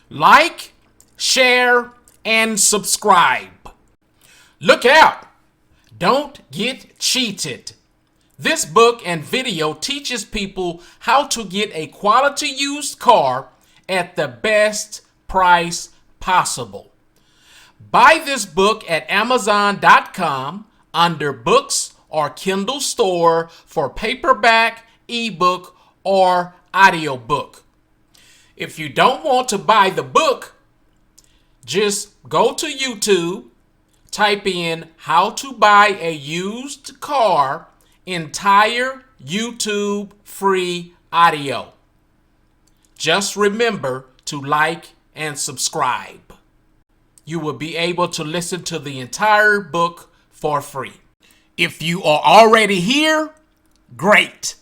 Like, share, and subscribe. Look out! Don't get cheated. This book and video teaches people how to get a quality used car at the best price possible. Buy this book at Amazon.com under Books or Kindle Store for paperback, ebook, or audiobook. If you don't want to buy the book, just go to YouTube, type in how to buy a used car, entire YouTube free audio. Just remember to like and subscribe. You will be able to listen to the entire book for free. If you are already here, great.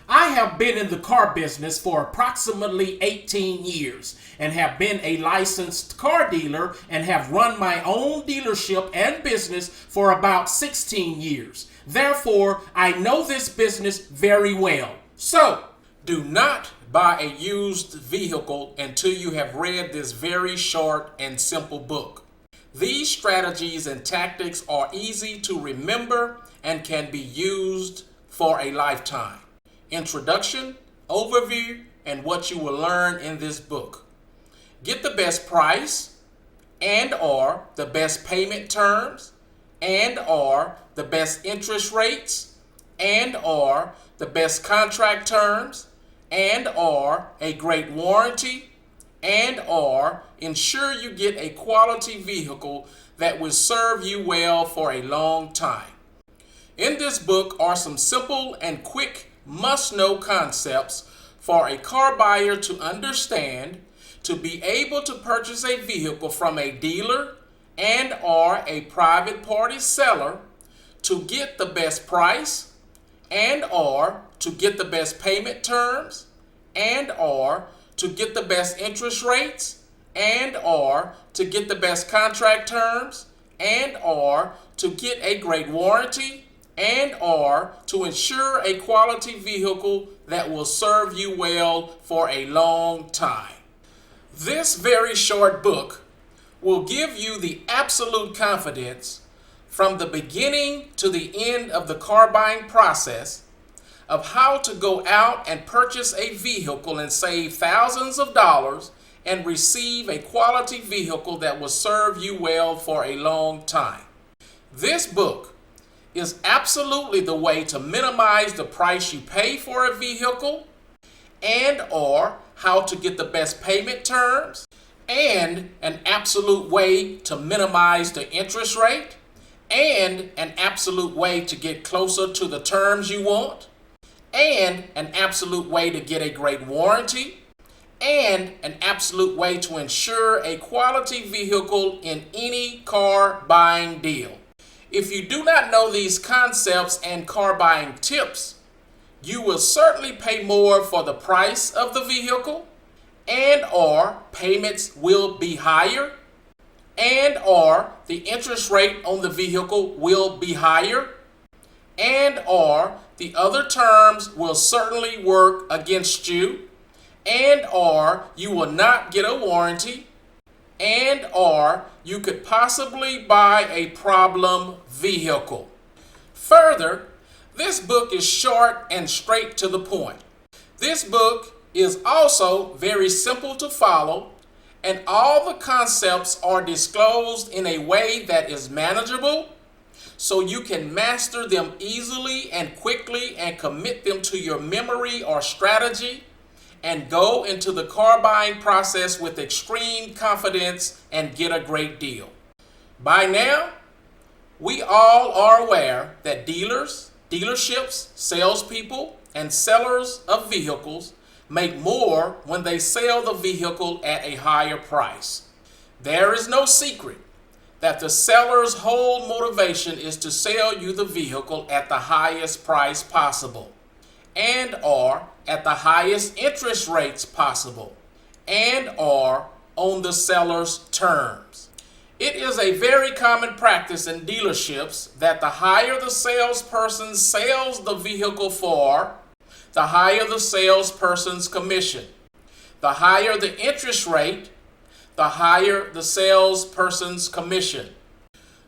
I have been in the car business for approximately 18 years and have been a licensed car dealer and have run my own dealership and business for about 16 years. Therefore, I know this business very well. So, do not buy a used vehicle until you have read this very short and simple book. These strategies and tactics are easy to remember and can be used for a lifetime. Introduction, overview, and what you will learn in this book. Get the best price and or the best payment terms and or the best interest rates and or the best contract terms and or a great warranty and or ensure you get a quality vehicle that will serve you well for a long time. In this book are some simple and quick must-know concepts for a car buyer to understand to be able to purchase a vehicle from a dealer and or a private party seller to get the best price and or to get the best payment terms and or to get the best interest rates and or to get the best contract terms and or to get a great warranty and or to ensure a quality vehicle that will serve you well for a long time. This very short book will give you the absolute confidence from the beginning to the end of the car buying process of how to go out and purchase a vehicle and save thousands of dollars and receive a quality vehicle that will serve you well for a long time. This book is absolutely the way to minimize the price you pay for a vehicle and or how to get the best payment terms and an absolute way to minimize the interest rate and an absolute way to get closer to the terms you want and an absolute way to get a great warranty and an absolute way to ensure a quality vehicle in any car buying deal. If you do not know these concepts and car buying tips, you will certainly pay more for the price of the vehicle and or payments will be higher and or the interest rate on the vehicle will be higher and or the other terms will certainly work against you and or you will not get a warranty and or you could possibly buy a problem vehicle. Further, this book is short and straight to the point. This book is also very simple to follow, and all the concepts are disclosed in a way that is manageable, so you can master them easily and quickly and commit them to your memory or strategy and go into the car buying process with extreme confidence and get a great deal. By now, we all are aware that dealers, dealerships, salespeople, and sellers of vehicles make more when they sell the vehicle at a higher price. There is no secret that the seller's whole motivation is to sell you the vehicle at the highest price possible and or at the highest interest rates possible and or on the seller's terms. It is a very common practice in dealerships that the higher the salesperson sells the vehicle for, the higher the salesperson's commission. The higher the interest rate, the higher the salesperson's commission.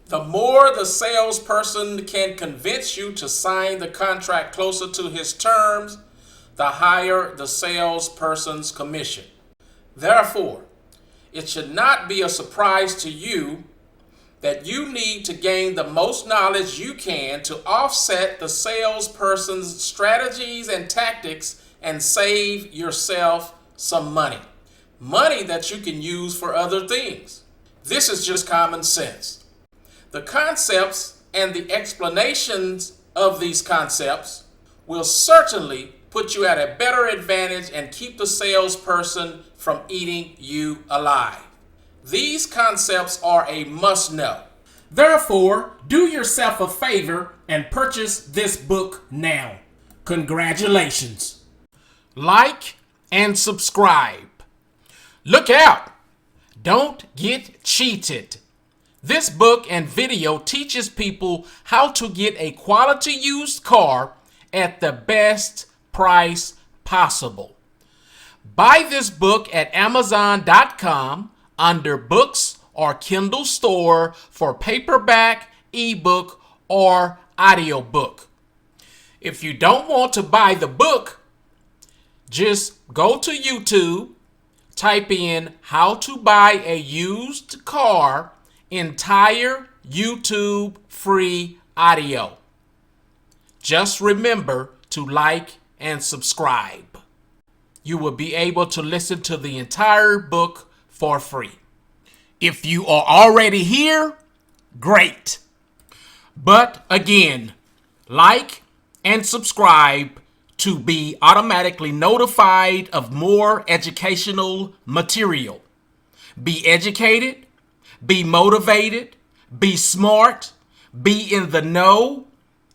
The more the salesperson can convince you to sign the contract closer to his terms, the higher the salesperson's commission. Therefore, it should not be a surprise to you that you need to gain the most knowledge you can to offset the salesperson's strategies and tactics and save yourself some money. Money that you can use for other things. This is just common sense. The concepts and the explanations of these concepts will certainly put you at a better advantage and keep the salesperson from eating you alive. These concepts are a must-know. Therefore, do yourself a favor and purchase this book now. Congratulations. Like and subscribe. Look out! Don't get cheated. This book and video teaches people how to get a quality used car at the best price possible. Buy this book at Amazon.com under Books or Kindle Store for paperback, ebook, or audiobook. If you don't want to buy the book, just go to YouTube, type in how to buy a used car, entire YouTube free audio. Just remember to like and subscribe. You will be able to listen to the entire book for free. If you are already here, great. But again, like and subscribe to be automatically notified of more educational material. Be educated, be motivated, be smart, be in the know,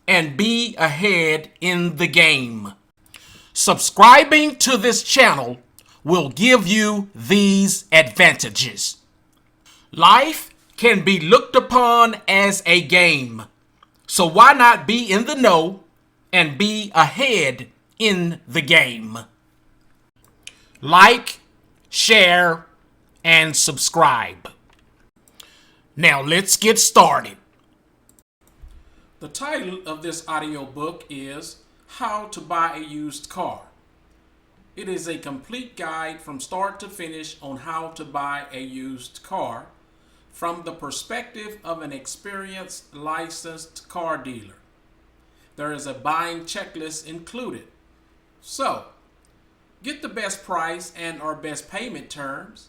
and be ahead in the game. Subscribing to this channel will give you these advantages. Life can be looked upon as a game, so why not be in the know and be ahead in the game? Like, share, and subscribe. Now let's get started. The title of this audiobook is How to Buy a Used Car. It is a complete guide from start to finish on how to buy a used car from the perspective of an experienced licensed car dealer. There is a buying checklist included. So, get the best price and or best payment terms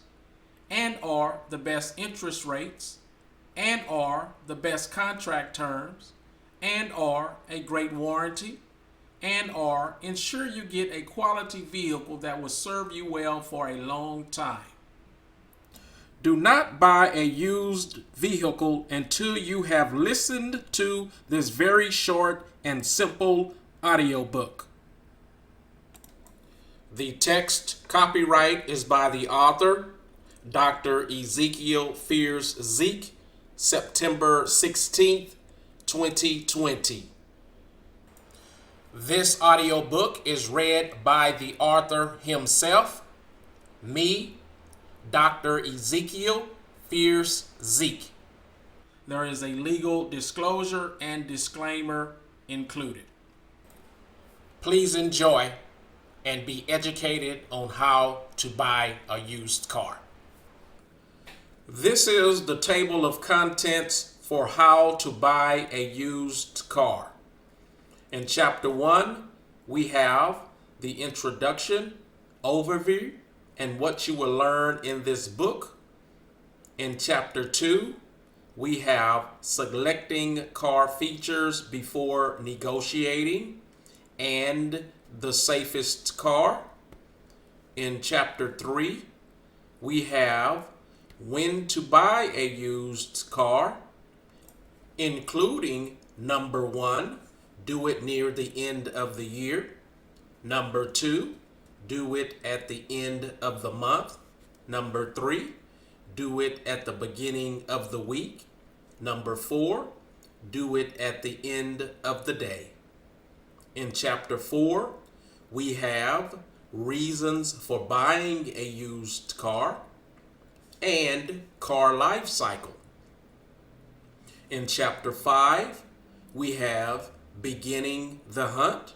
and or the best interest rates and or the best contract terms and or a great warranty and or ensure you get a quality vehicle that will serve you well for a long time. Do not buy a used vehicle until you have listened to this very short and simple audiobook. The text copyright is by the author, Dr. Ezekiel Fears Zeke, September 16th, 2020. This audiobook is read by the author himself, me, Dr. Ezekiel Fears Zeke. There is a legal disclosure and disclaimer included. Please enjoy and be educated on how to buy a used car. This is the table of contents for how to buy a used car. In Chapter 1, we have the introduction, overview, and what you will learn in this book. In Chapter 2, we have selecting car features before negotiating and the safest car. In Chapter 3, we have when to buy a used car, including number 1, do it near the end of the year. Number 2, do it at the end of the month. Number 3, do it at the beginning of the week. Number 4, do it at the end of the day. In Chapter 4, we have reasons for buying a used car, and car life cycle. In Chapter 5, we have beginning the hunt.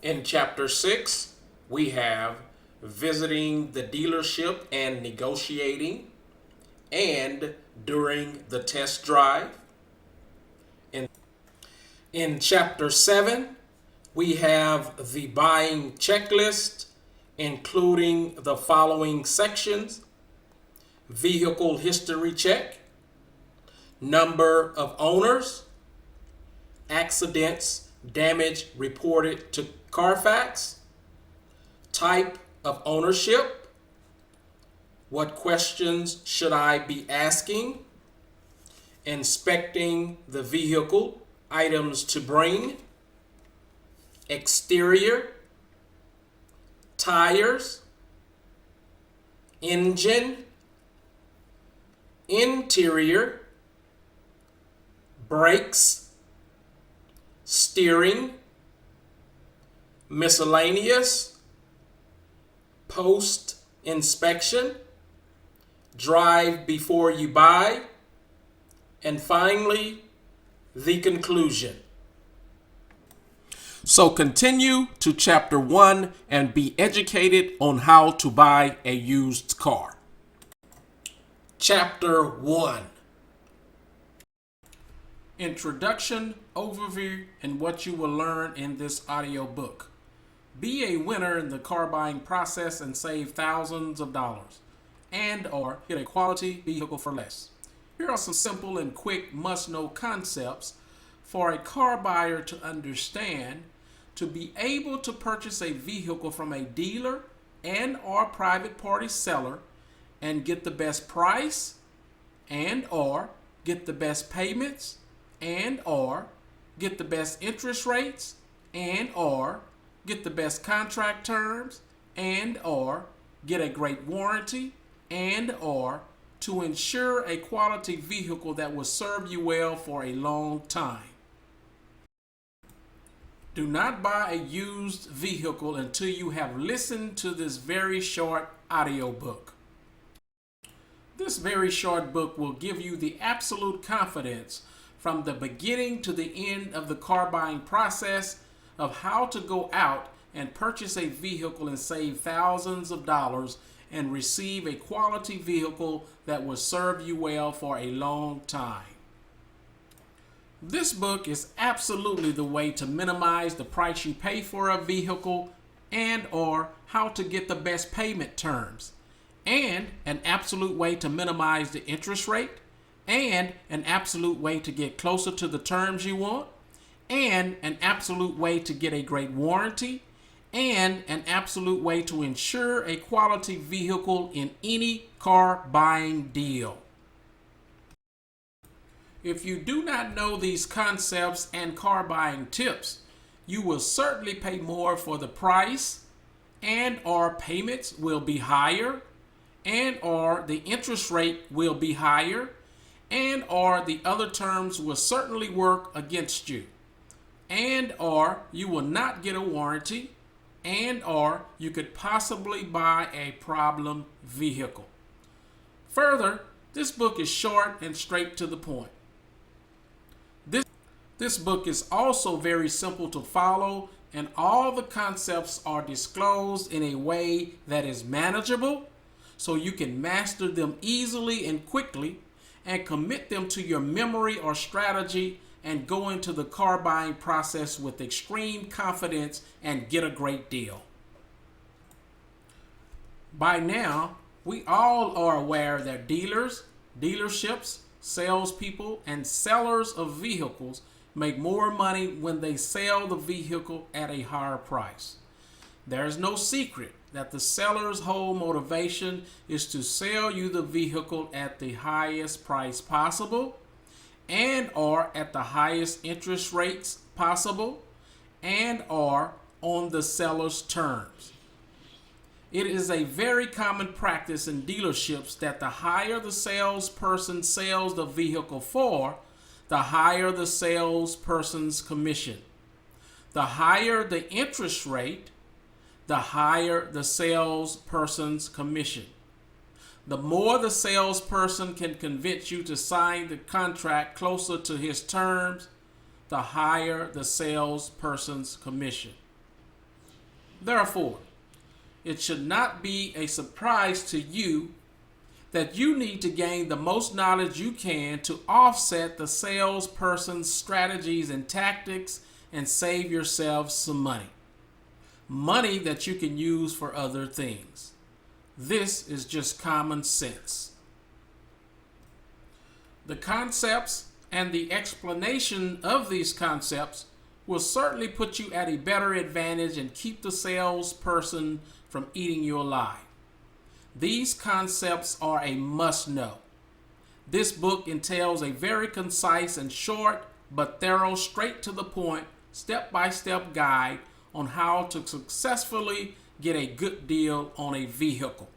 In Chapter 6, we have visiting the dealership and negotiating, and during the test drive. In Chapter 7, we have the buying checklist, including the following sections: vehicle history check, number of owners, accidents, damage reported to Carfax, type of ownership, what questions should I be asking, inspecting the vehicle, items to bring, exterior, tires, engine, interior, brakes, steering, miscellaneous, post inspection, drive before you buy, and finally, the conclusion. So continue to Chapter 1 and be educated on how to buy a used car. Chapter 1. Introduction, overview, and what you will learn in this audio book. Be a winner in the car buying process and save thousands of dollars, and or get a quality vehicle for less. Here are some simple and quick must-know concepts for a car buyer to understand to be able to purchase a vehicle from a dealer and or private party seller and get the best price and or get the best payments and or get the best interest rates and or get the best contract terms and or get a great warranty and or to ensure a quality vehicle that will serve you well for a long time. Do not buy a used vehicle until you have listened to this very short audio book. This very short book will give you the absolute confidence from the beginning to the end of the car buying process of how to go out and purchase a vehicle and save thousands of dollars and receive a quality vehicle that will serve you well for a long time. This book is absolutely the way to minimize the price you pay for a vehicle and or how to get the best payment terms, and an absolute way to minimize the interest rate, and an absolute way to get closer to the terms you want, and an absolute way to get a great warranty, and an absolute way to ensure a quality vehicle in any car buying deal. If you do not know these concepts and car buying tips, you will certainly pay more for the price, and or payments will be higher, and or the interest rate will be higher, and or the other terms will certainly work against you, and or you will not get a warranty, and or you could possibly buy a problem vehicle. Further, this book is short and straight to the point. This book is also very simple to follow, and all the concepts are disclosed in a way that is manageable, so you can master them easily and quickly and commit them to your memory or strategy and go into the car buying process with extreme confidence and get a great deal. By now, we all are aware that dealers, dealerships, salespeople, and sellers of vehicles make more money when they sell the vehicle at a higher price. There's no secret that the seller's whole motivation is to sell you the vehicle at the highest price possible, and or at the highest interest rates possible, and or on the seller's terms. It is a very common practice in dealerships that the higher the salesperson sells the vehicle for, the higher the salesperson's commission. The higher the interest rate, the higher the salesperson's commission. The more the salesperson can convince you to sign the contract closer to his terms, the higher the salesperson's commission. Therefore, it should not be a surprise to you that you need to gain the most knowledge you can to offset the salesperson's strategies and tactics and save yourself some money. Money that you can use for other things. This is just common sense. The concepts and the explanation of these concepts will certainly put you at a better advantage and keep the salesperson from eating you alive. These concepts are a must-know. This book entails a very concise and short but thorough, straight-to-the-point, step-by-step guide on how to successfully get a good deal on a vehicle.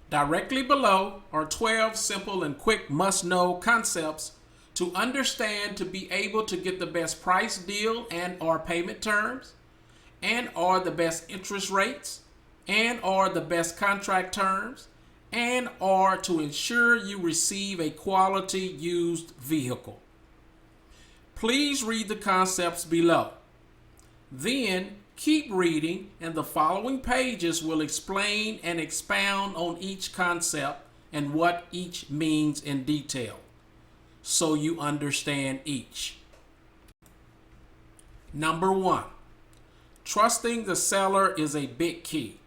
Directly below are 12 simple and quick must-know concepts to understand to be able to get the best price deal and or payment terms, and or the best interest rates, and or the best contract terms, and or to ensure you receive a quality used vehicle. Please read the concepts below. Then keep reading, and the following pages will explain and expound on each concept and what each means in detail, so you understand each. Number 1, trusting the seller is a big key.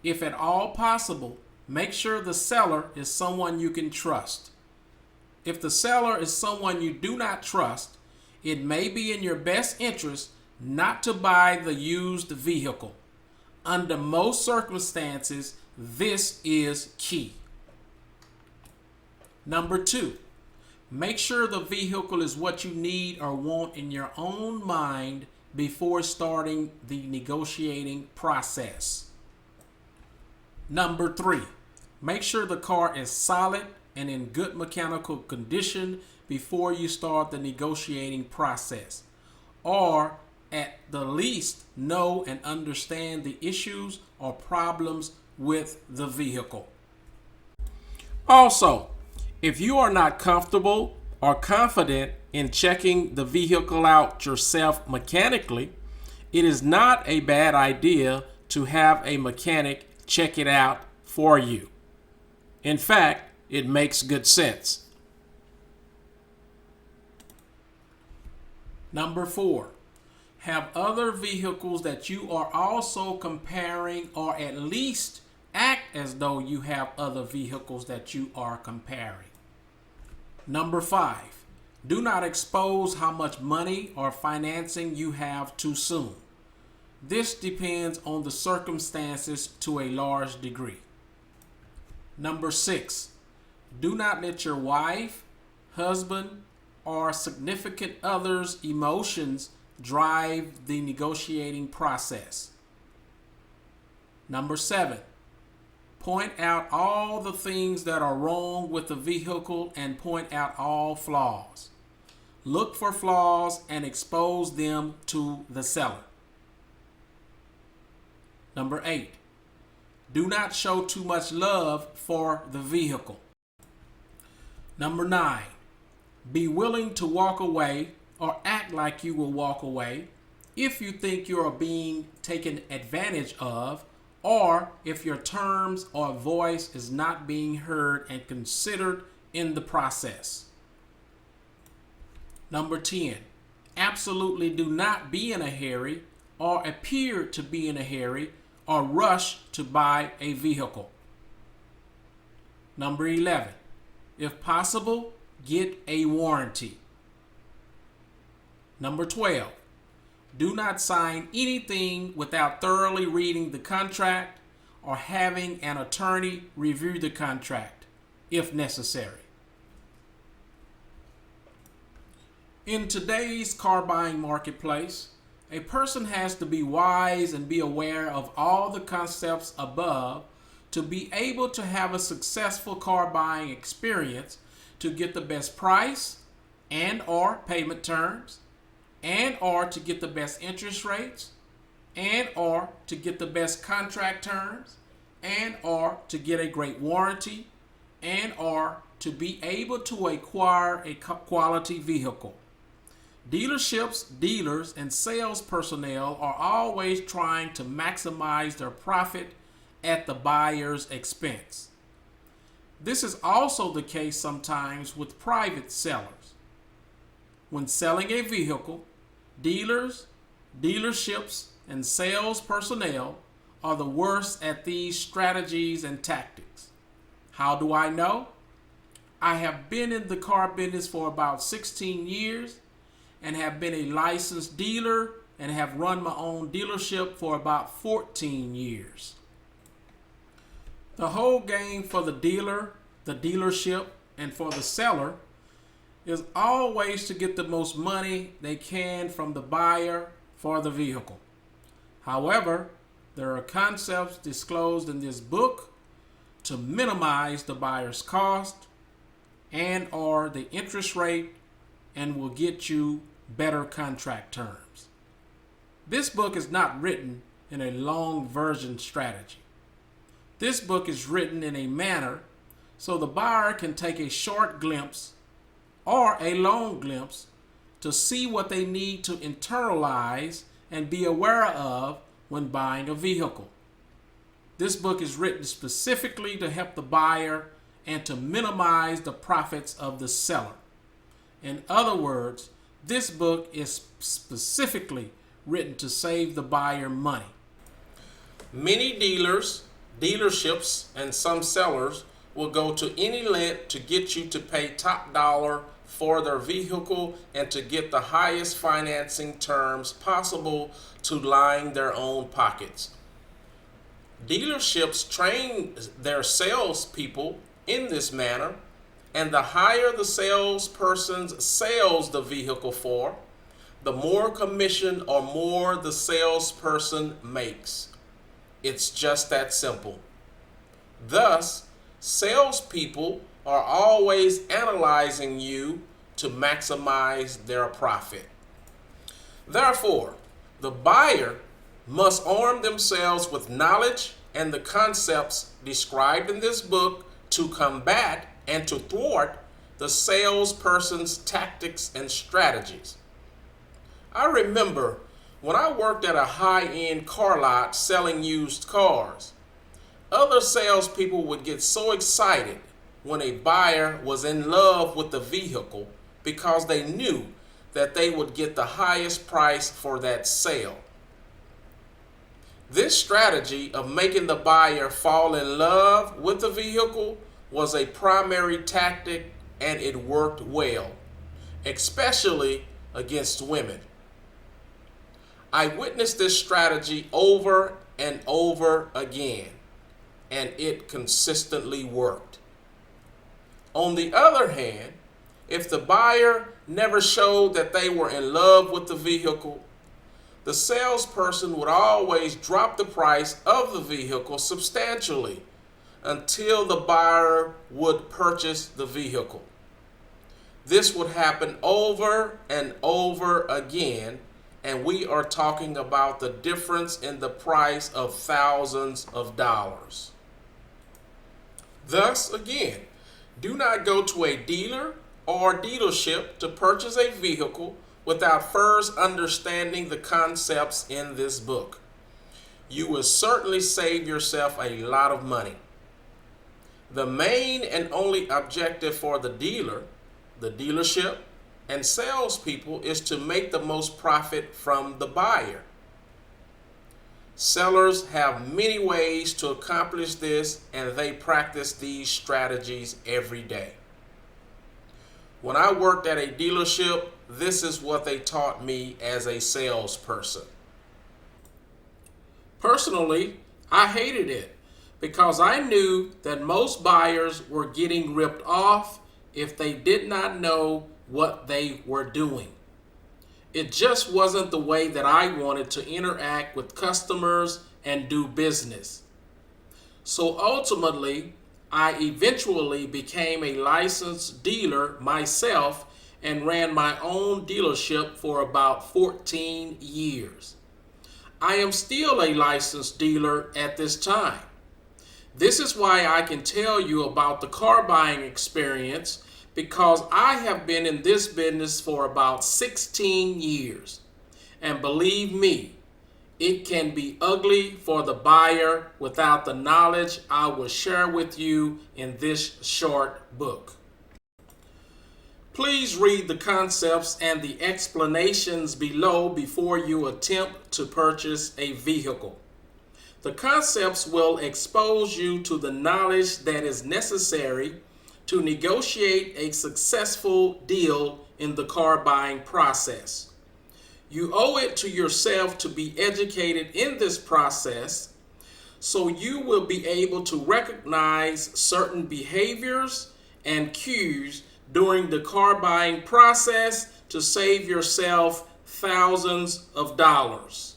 If at all possible, make sure the seller is someone you can trust. If the seller is someone you do not trust, it may be in your best interest not to buy the used vehicle. Under most circumstances, this is key. Number 2, make sure the vehicle is what you need or want in your own mind before starting the negotiating process. Number 3, make sure the car is solid and in good mechanical condition before you start the negotiating process, or at the least know and understand the issues or problems with the vehicle. Also, if you are not comfortable or confident in checking the vehicle out yourself mechanically, it is not a bad idea to have a mechanic check it out for you. In fact, it makes good sense. Number 4, have other vehicles that you are also comparing, or at least act as though you have other vehicles that you are comparing. Number 5, do not expose how much money or financing you have too soon. This depends on the circumstances to a large degree. Number 6, do not let your wife, husband, or significant other's emotions drive the negotiating process. Number 7, point out all the things that are wrong with the vehicle and point out all flaws. Look for flaws and expose them to the seller. Number 8, do not show too much love for the vehicle. Number 9, be willing to walk away or act like you will walk away if you think you are being taken advantage of, or if your terms or voice is not being heard and considered in the process. Number 10, absolutely do not be in a hurry or appear to be in a hurry or rush to buy a vehicle. Number 11, if possible, get a warranty. Number 12, do not sign anything without thoroughly reading the contract or having an attorney review the contract, if necessary. In today's car buying marketplace, a person has to be wise and be aware of all the concepts above to be able to have a successful car buying experience, to get the best price and or payment terms, and or to get the best interest rates, and or to get the best contract terms, and or to get a great warranty, and or to be able to acquire a quality vehicle. Dealerships, dealers, and sales personnel are always trying to maximize their profit at the buyer's expense. This is also the case sometimes with private sellers. When selling a vehicle, dealers, dealerships, and sales personnel are the worst at these strategies and tactics. How do I know? I have been in the car business for about 16 years and have been a licensed dealer and have run my own dealership for about 14 years. The whole game for the dealer, the dealership, and for the seller is always to get the most money they can from the buyer for the vehicle. However, there are concepts disclosed in this book to minimize the buyer's cost and or the interest rate and will get you better contract terms. This book is not written in a long version strategy. This book is written in a manner so the buyer can take a short glimpse or a long glimpse to see what they need to internalize and be aware of when buying a vehicle. This book is written specifically to help the buyer and to minimize the profits of the seller. In other words, this book is specifically written to save the buyer money. Many dealers, dealerships, and some sellers will go to any length to get you to pay top dollar for their vehicle and to get the highest financing terms possible to line their own pockets. Dealerships train their salespeople in this manner, and the higher the salesperson sells the vehicle for, the more commission or more the salesperson makes. It's just that simple. Thus, salespeople are always analyzing you to maximize their profit. Therefore, the buyer must arm themselves with knowledge and the concepts described in this book to combat and to thwart the salesperson's tactics and strategies. I remember when I worked at a high-end car lot selling used cars, other salespeople would get so excited when a buyer was in love with the vehicle because they knew that they would get the highest price for that sale. This strategy of making the buyer fall in love with the vehicle was a primary tactic, and it worked well, especially against women. I witnessed this strategy over and over again, and it consistently worked. On the other hand, if the buyer never showed that they were in love with the vehicle, the salesperson would always drop the price of the vehicle substantially until the buyer would purchase the vehicle. This would happen over and over again, and we are talking about the difference in the price of thousands of dollars. Thus, again, do not go to a dealer or dealership to purchase a vehicle without first understanding the concepts in this book. You will certainly save yourself a lot of money. The main and only objective for the dealer, the dealership, and salespeople is to make the most profit from the buyer. Sellers have many ways to accomplish this, and they practice these strategies every day. When I worked at a dealership, this is what they taught me as a salesperson. Personally, I hated it because I knew that most buyers were getting ripped off if they did not know what they were doing. It just wasn't the way that I wanted to interact with customers and do business. So ultimately, I eventually became a licensed dealer myself and ran my own dealership for about 14 years. I am still a licensed dealer at this time. This is why I can tell you about the car buying experience, because I have been in this business for about 16 years. And believe me, it can be ugly for the buyer without the knowledge I will share with you in this short book. Please read the concepts and the explanations below before you attempt to purchase a vehicle. The concepts will expose you to the knowledge that is necessary to negotiate a successful deal in the car buying process. You owe it to yourself to be educated in this process so you will be able to recognize certain behaviors and cues during the car buying process to save yourself thousands of dollars.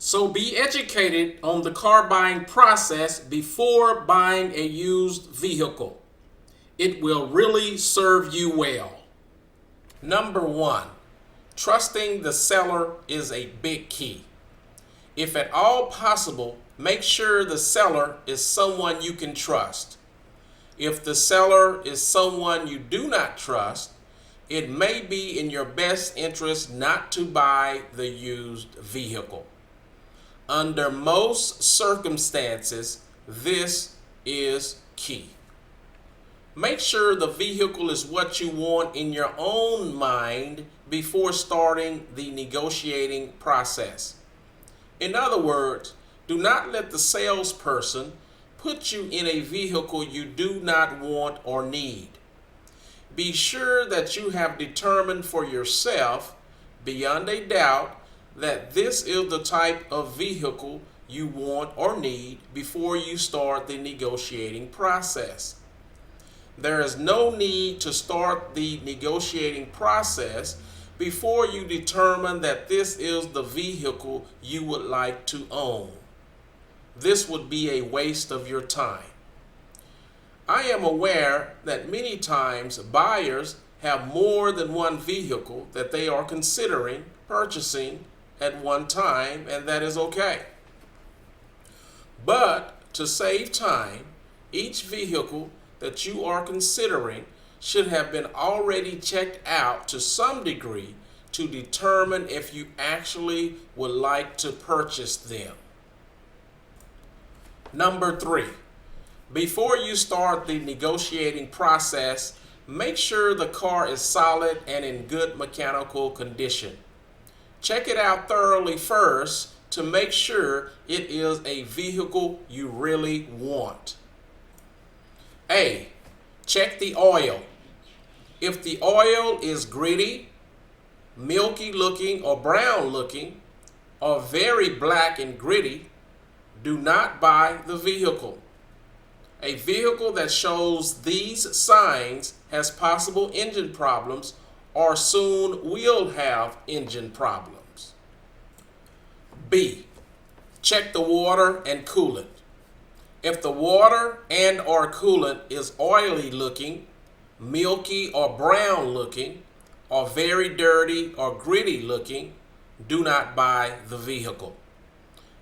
So be educated on the car buying process before buying a used vehicle. It will really serve you well. Number 1, trusting the seller is a big key. If at all possible, make sure the seller is someone you can trust. If the seller is someone you do not trust, it may be in your best interest not to buy the used vehicle. Under most circumstances, this is key. Make sure the vehicle is what you want in your own mind before starting the negotiating process. In other words, do not let the salesperson put you in a vehicle you do not want or need. Be sure that you have determined for yourself, beyond a doubt, that this is the type of vehicle you want or need before you start the negotiating process. There is no need to start the negotiating process before you determine that this is the vehicle you would like to own. This would be a waste of your time. I am aware that many times buyers have more than one vehicle that they are considering purchasing at one time, and that is okay. But to save time, each vehicle that you are considering should have been already checked out to some degree to determine if you actually would like to purchase them. Number 3, before you start the negotiating process, make sure the car is solid and in good mechanical condition. Check it out thoroughly first to make sure it is a vehicle you really want. A, check the oil. If the oil is gritty, milky looking or brown looking, or very black and gritty, do not buy the vehicle. A vehicle that shows these signs has possible engine problems or soon will have engine problems. B, check the water and coolant. If the water and or coolant is oily looking, milky or brown looking, or very dirty or gritty looking, do not buy the vehicle.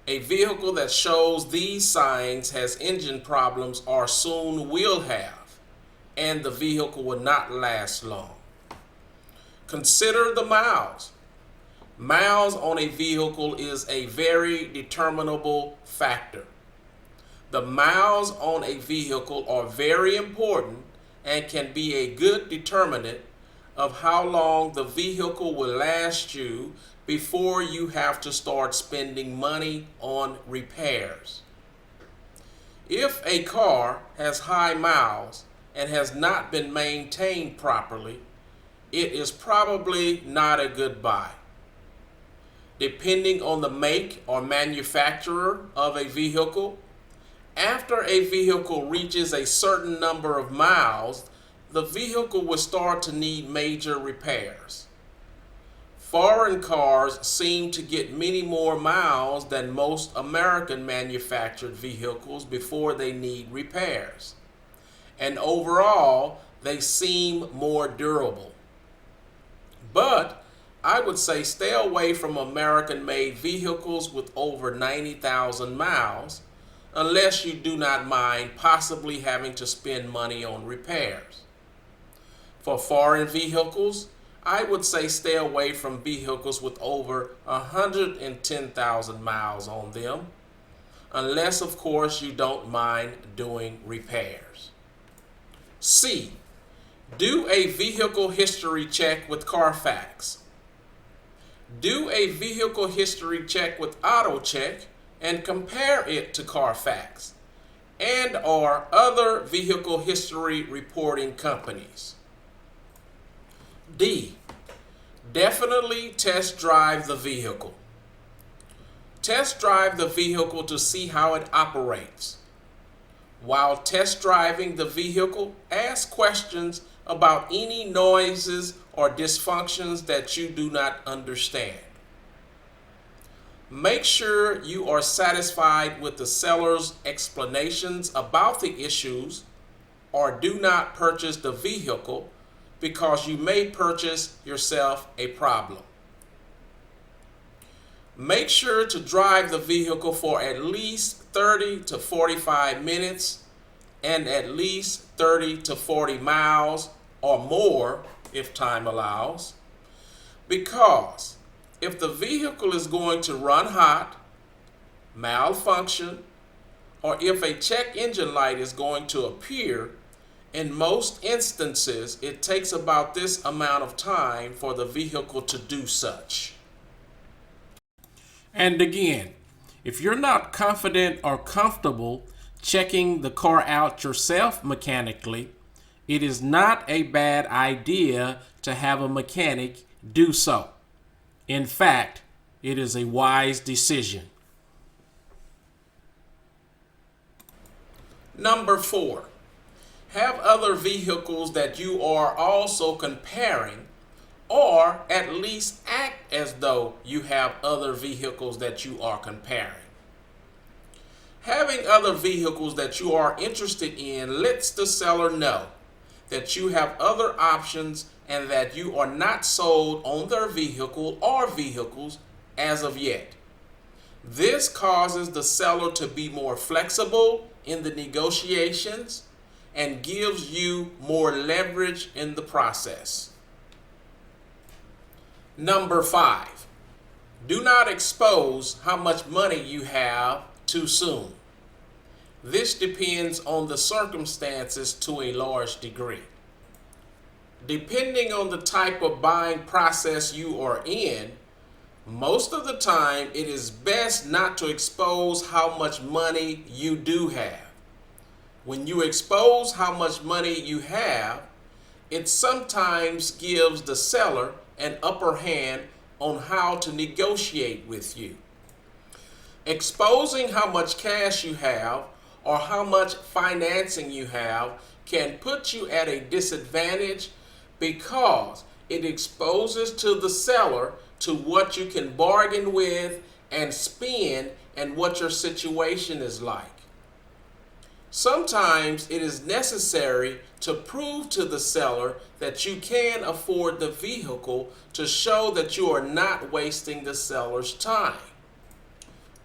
A vehicle that shows these signs has engine problems or soon will have, and the vehicle will not last long. Consider the miles. Miles on a vehicle is a very determinable factor. The miles on a vehicle are very important and can be a good determinant of how long the vehicle will last you before you have to start spending money on repairs. If a car has high miles and has not been maintained properly, it is probably not a good buy. Depending on the make or manufacturer of a vehicle, after a vehicle reaches a certain number of miles, the vehicle will start to need major repairs. Foreign cars seem to get many more miles than most American manufactured vehicles before they need repairs. And overall, they seem more durable. But I would say stay away from American-made vehicles with over 90,000 miles unless you do not mind possibly having to spend money on repairs. For foreign vehicles, I would say stay away from vehicles with over 110,000 miles on them, unless of course you don't mind doing repairs. C. Do a vehicle history check with Carfax. Do a vehicle history check with AutoCheck and compare it to Carfax and or other vehicle history reporting companies. D. Definitely test drive the vehicle. Test drive the vehicle to see how it operates. While test driving the vehicle, ask questions about any noises or dysfunctions that you do not understand. Make sure you are satisfied with the seller's explanations about the issues, or do not purchase the vehicle because you may purchase yourself a problem. Make sure to drive the vehicle for at least 30 to 45 minutes and at least 30 to 40 miles or more if time allows, because if the vehicle is going to run hot, malfunction, or if a check engine light is going to appear, in most instances it takes about this amount of time for the vehicle to do such. And again, if you're not confident or comfortable checking the car out yourself mechanically, it is not a bad idea to have a mechanic do so. In fact, it is a wise decision. Number 4, have other vehicles that you are also comparing, or at least act as though you have other vehicles that you are comparing. Having other vehicles that you are interested in lets the seller know that you have other options and that you are not sold on their vehicle or vehicles as of yet. This causes the seller to be more flexible in the negotiations and gives you more leverage in the process. Number 5, do not expose how much money you have too soon. This depends on the circumstances to a large degree. Depending on the type of buying process you are in, most of the time it is best not to expose how much money you do have. When you expose how much money you have, it sometimes gives the seller an upper hand on how to negotiate with you. Exposing how much cash you have or how much financing you have can put you at a disadvantage because it exposes to the seller to what you can bargain with and spend and what your situation is like. Sometimes it is necessary to prove to the seller that you can afford the vehicle to show that you are not wasting the seller's time.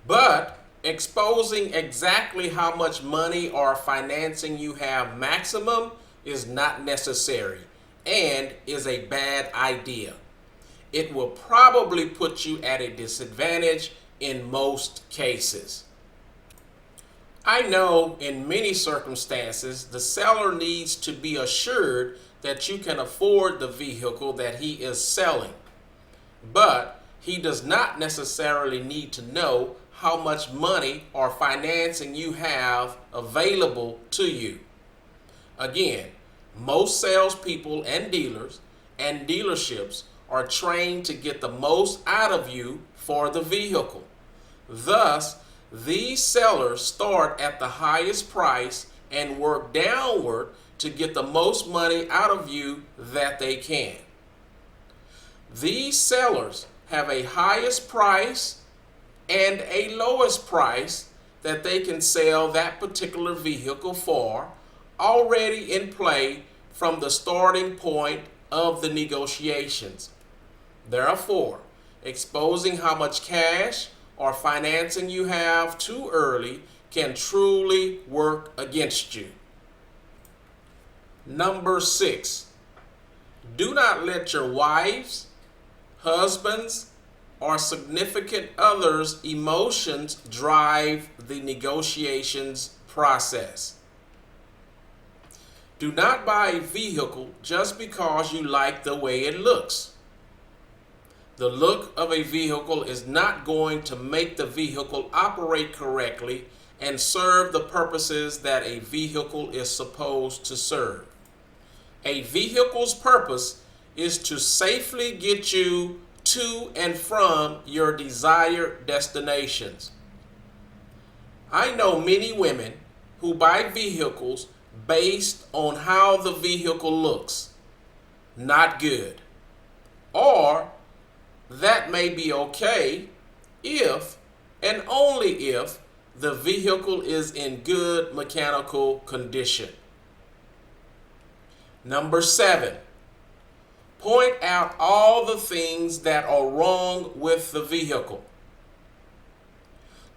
But exposing exactly how much money or financing you have maximum is not necessary and is a bad idea. It will probably put you at a disadvantage in most cases. I know in many circumstances the seller needs to be assured that you can afford the vehicle that he is selling, but he does not necessarily need to know how much money or financing you have available to you. Again, most salespeople and dealers and dealerships are trained to get the most out of you for the vehicle. Thus, these sellers start at the highest price and work downward to get the most money out of you that they can. These sellers have a highest price and a lowest price that they can sell that particular vehicle for already in play from the starting point of the negotiations. Therefore, exposing how much cash or financing you have too early can truly work against you. Number 6, do not let your wives, husbands, or significant others' emotions drive the negotiations process. Do not buy a vehicle just because you like the way it looks. The look of a vehicle is not going to make the vehicle operate correctly and serve the purposes that a vehicle is supposed to serve. A vehicle's purpose is to safely get you to and from your desired destinations. I know many women who buy vehicles based on how the vehicle looks. Not good. Or that may be okay if and only if the vehicle is in good mechanical condition. Number 7, point out all the things that are wrong with the vehicle.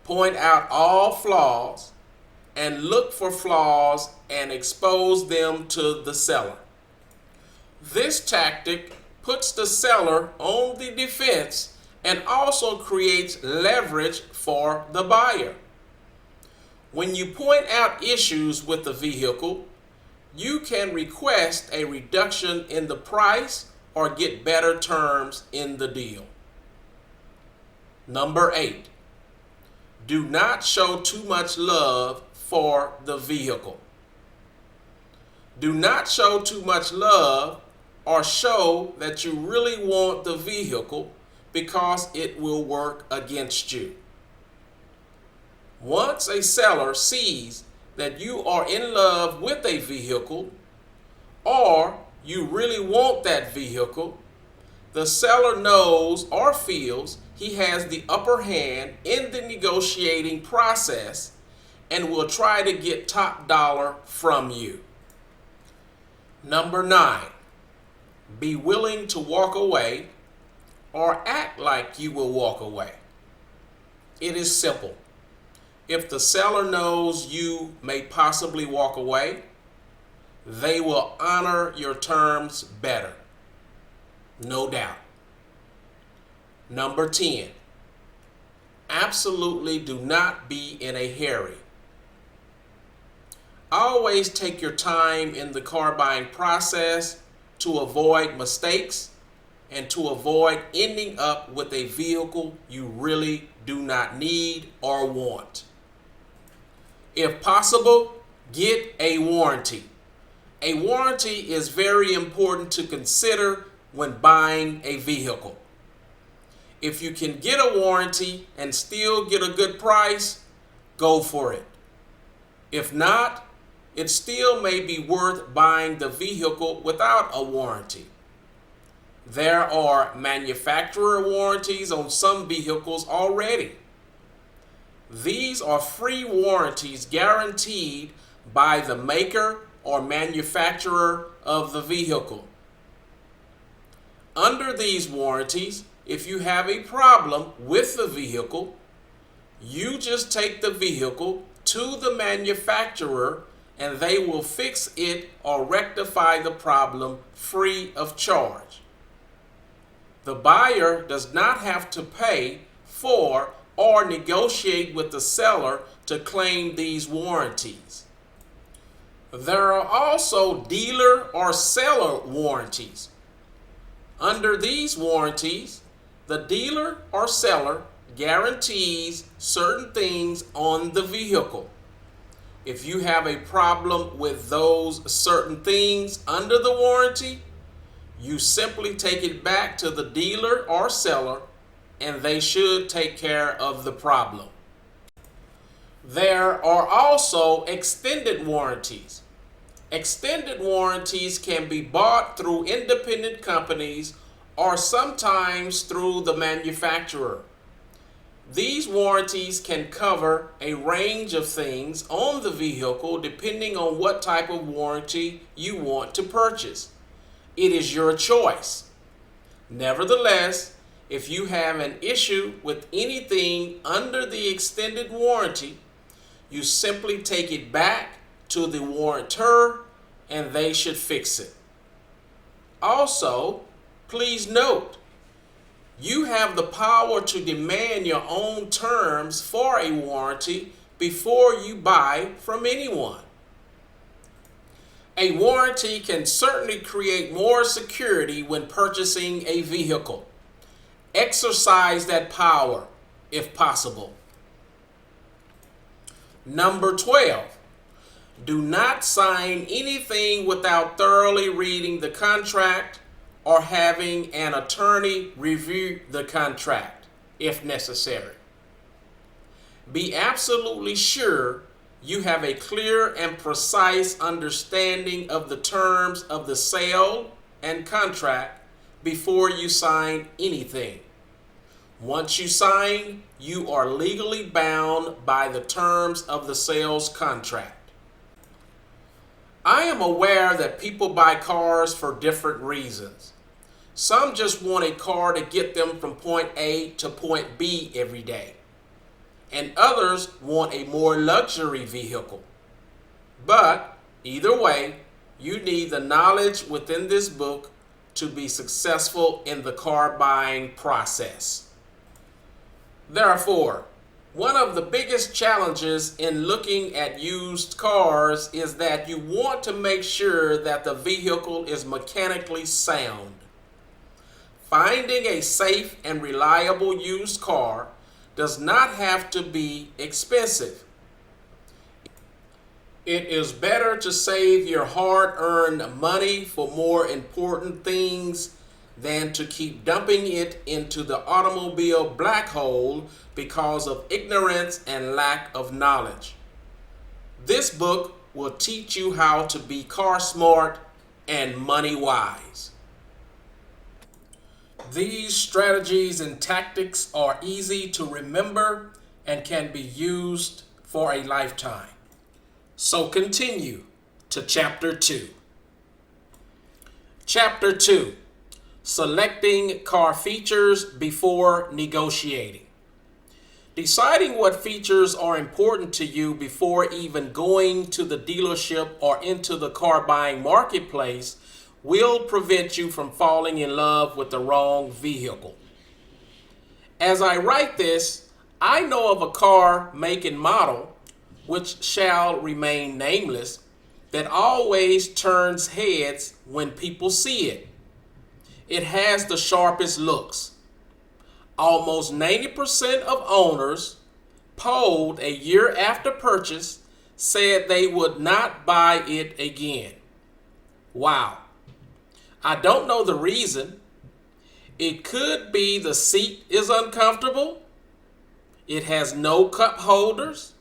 Point out all flaws and look for flaws and expose them to the seller. This tactic puts the seller on the defense and also creates leverage for the buyer. When you point out issues with the vehicle, you can request a reduction in the price or get better terms in the deal. Number 8, do not show too much love for the vehicle. Do not show too much love or show that you really want the vehicle because it will work against you. Once a seller sees that you are in love with a vehicle or you really want that vehicle, the seller knows or feels he has the upper hand in the negotiating process and will try to get top dollar from you. Number 9, be willing to walk away or act like you will walk away. It is simple. If the seller knows you may possibly walk away, they will honor your terms better. No doubt. Number 10, absolutely do not be in a hurry. Always take your time in the car buying process to avoid mistakes and to avoid ending up with a vehicle you really do not need or want. If possible, get a warranty. A warranty is very important to consider when buying a vehicle. If you can get a warranty and still get a good price, go for it. If not, it still may be worth buying the vehicle without a warranty. There are manufacturer warranties on some vehicles already. These are free warranties guaranteed by the maker or manufacturer of the vehicle. Under these warranties, if you have a problem with the vehicle, you just take the vehicle to the manufacturer and they will fix it or rectify the problem free of charge. The buyer does not have to pay for or negotiate with the seller to claim these warranties. There are also dealer or seller warranties. Under these warranties, the dealer or seller guarantees certain things on the vehicle. If you have a problem with those certain things under the warranty, you simply take it back to the dealer or seller and they should take care of the problem. There are also extended warranties. Extended warranties can be bought through independent companies or sometimes through the manufacturer. These warranties can cover a range of things on the vehicle depending on what type of warranty you want to purchase. It is your choice. Nevertheless, if you have an issue with anything under the extended warranty, you simply take it back to the warrantor and they should fix it. Also, please note, you have the power to demand your own terms for a warranty before you buy from anyone. A warranty can certainly create more security when purchasing a vehicle. Exercise that power if possible. Number 12. Do not sign anything without thoroughly reading the contract or having an attorney review the contract if necessary. Be absolutely sure you have a clear and precise understanding of the terms of the sale and contract before you sign anything. Once you sign, you are legally bound by the terms of the sales contract. I am aware that people buy cars for different reasons. Some just want a car to get them from point A to point B every day, and others want a more luxury vehicle. But either way, you need the knowledge within this book to be successful in the car buying process. Therefore, one of the biggest challenges in looking at used cars is that you want to make sure that the vehicle is mechanically sound. Finding a safe and reliable used car does not have to be expensive. It is better to save your hard-earned money for more important things than to keep dumping it into the automobile black hole because of ignorance and lack of knowledge. This book will teach you how to be car smart and money wise. These strategies and tactics are easy to remember and can be used for a lifetime. So continue to Chapter 2. Chapter 2. Selecting car features before negotiating. Deciding what features are important to you before even going to the dealership or into the car buying marketplace will prevent you from falling in love with the wrong vehicle. As I write this, I know of a car, make, and model, which shall remain nameless, that always turns heads when people see it. It has the sharpest looks. Almost 90% of owners polled a year after purchase said they would not buy it again. Wow. I don't know the reason. It could be the seat is uncomfortable, it has no cup holders,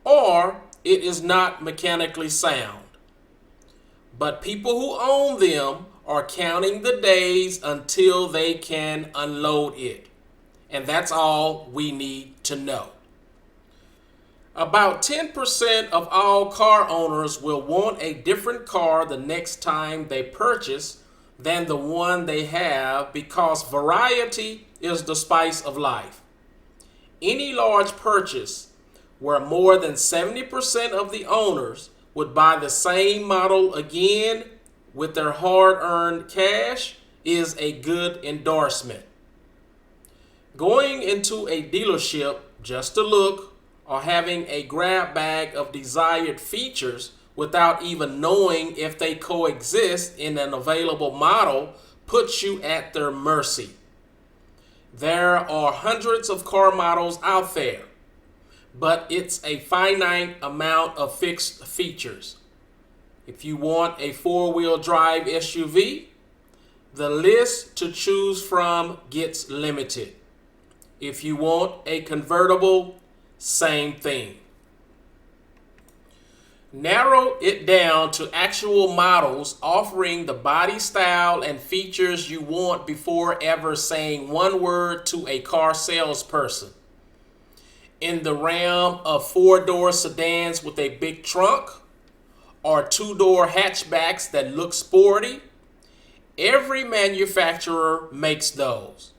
or it is not mechanically sound. But people who own them are counting the days until they can unload it. And that's all we need to know. About 10% of all car owners will want a different car the next time they purchase than the one they have because variety is the spice of life. Any large purchase where more than 70% of the owners would buy the same model again with their hard-earned cash is a good endorsement. Going into a dealership just to look or having a grab bag of desired features without even knowing if they coexist in an available model puts you at their mercy. There are hundreds of car models out there, but it's a finite amount of fixed features. If you want a four-wheel drive SUV, the list to choose from gets limited. If you want a convertible, same thing. Narrow it down to actual models offering the body style and features you want before ever saying one word to a car salesperson. in the realm of four-door sedans with a big trunk or two-door hatchbacks that look sporty, every manufacturer makes those.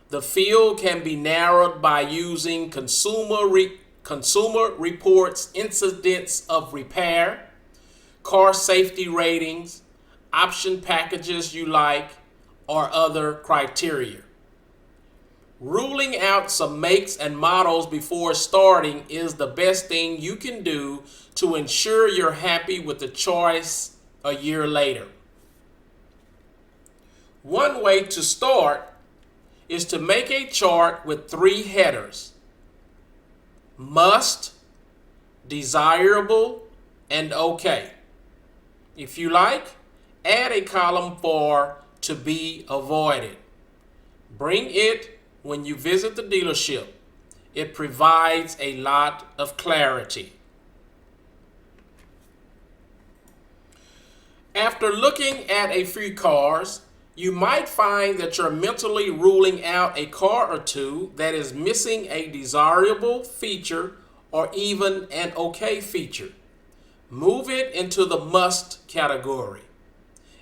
The field can be narrowed by using Consumer Reports incidents of repair, car safety ratings, option packages you like, or other criteria. Ruling out some makes and models before starting is the best thing you can do to ensure you're happy with the choice a year later. One way to start is to make a chart with 3 headers: must, desirable, and okay. If you like, add a column for to be avoided. Bring it when you visit the dealership. It provides a lot of clarity. After looking at a few cars, you might find that you're mentally ruling out a car or two that is missing a desirable feature or even an okay feature. Move it into the must category.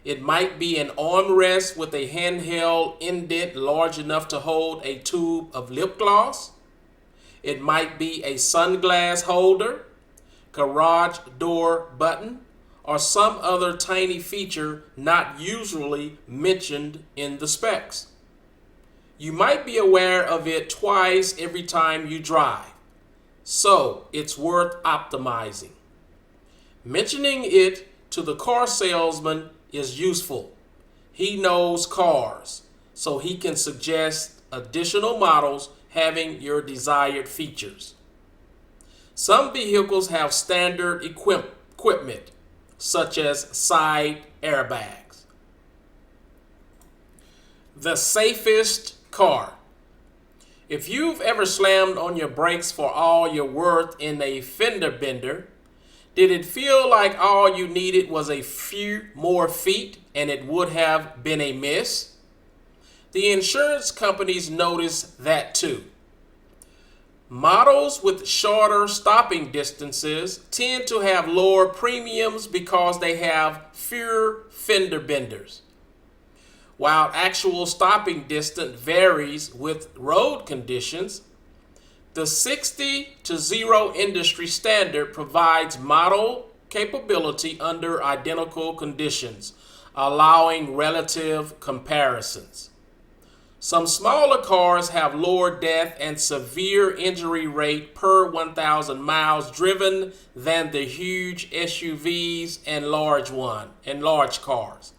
It might be an armrest with a handheld indent large enough to hold a tube of lip gloss. It might be a sunglass holder, garage door button, or some other tiny feature not usually mentioned in the specs. You might be aware of it twice every time you drive, so it's worth optimizing. Mentioning it to the car salesman is useful. He knows cars, so he can suggest additional models having your desired features. Some vehicles have standard equipment, such as side airbags. The safest car. If you've ever slammed on your brakes for all you're worth in a fender bender, did it feel like all you needed was a few more feet and it would have been a miss? The insurance companies notice that too. Models with shorter stopping distances tend to have lower premiums because they have fewer fender benders. While actual stopping distance varies with road conditions, the 60-0 industry standard provides model capability under identical conditions, allowing relative comparisons. Some smaller cars have lower death and severe injury rate per 1,000 miles driven than the huge SUVs and large cars.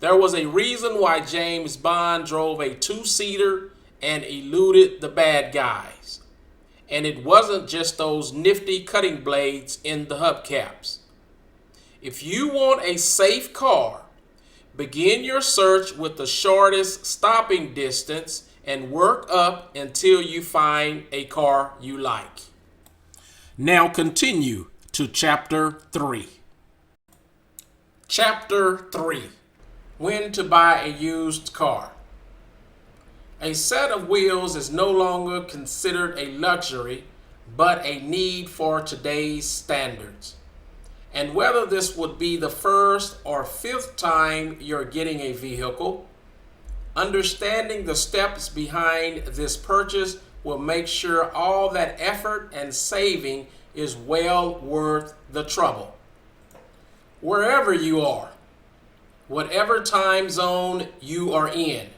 There was a reason why James Bond drove a 2-seater and eluded the bad guys. And it wasn't just those nifty cutting blades in the hubcaps. If you want a safe car, begin your search with the shortest stopping distance and work up until you find a car you like. Now continue to Chapter 3. Chapter 3. When to buy a used car. A set of wheels is no longer considered a luxury, but a need for today's standards. And whether this would be the first or 5th time you're getting a vehicle, understanding the steps behind this purchase will make sure all that effort and saving is well worth the trouble. Wherever you are, whatever time zone you are in,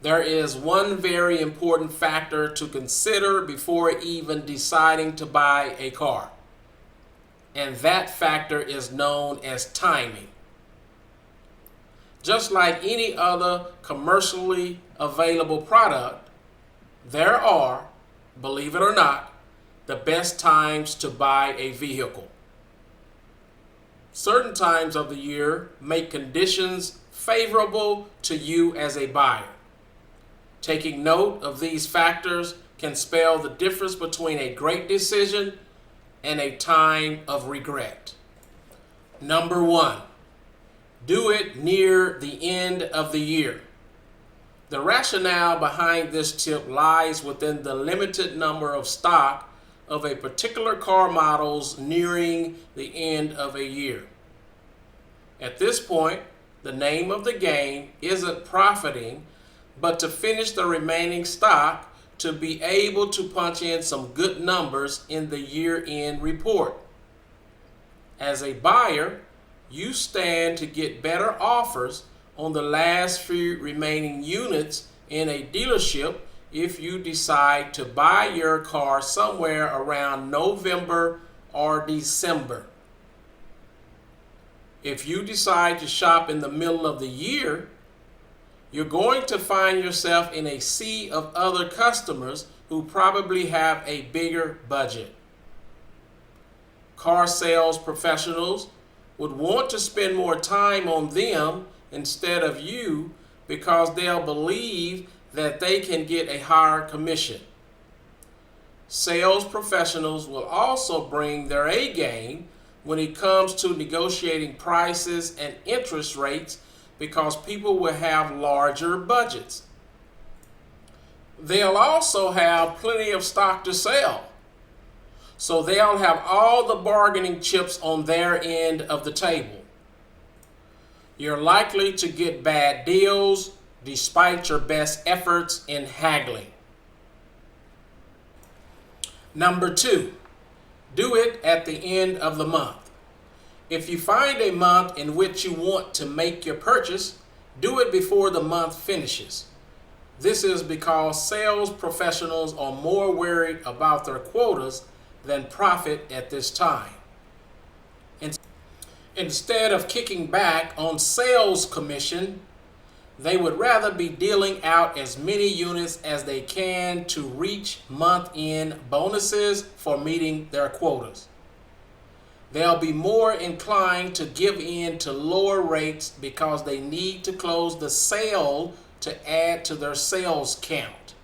there is one very important factor to consider before even deciding to buy a car. And that factor is known as timing. Just like any other commercially available product, there are, believe it or not, the best times to buy a vehicle. Certain times of the year make conditions favorable to you as a buyer. Taking note of these factors can spell the difference between a great decision and a time of regret. Number 1, do it near the end of the year. The rationale behind this tip lies within the limited number of stock of a particular car models nearing the end of a year. At this point, the name of the game isn't profiting, but to finish the remaining stock to be able to punch in some good numbers in the year-end report. As a buyer, you stand to get better offers on the last few remaining units in a dealership if you decide to buy your car somewhere around November or December. If you decide to shop in the middle of the year, you're going to find yourself in a sea of other customers who probably have a bigger budget. Car sales professionals would want to spend more time on them instead of you because they'll believe that they can get a higher commission. Sales professionals will also bring their A game when it comes to negotiating prices and interest rates because people will have larger budgets. They'll also have plenty of stock to sell, so they'll have all the bargaining chips on their end of the table. You're likely to get bad deals despite your best efforts in haggling. Number 2, do it at the end of the month. If you find a month in which you want to make your purchase, do it before the month finishes. This is because sales professionals are more worried about their quotas than profit at this time. Instead of kicking back on sales commission, they would rather be dealing out as many units as they can to reach month-end bonuses for meeting their quotas. They'll be more inclined to give in to lower rates because they need to close the sale to add to their sales count.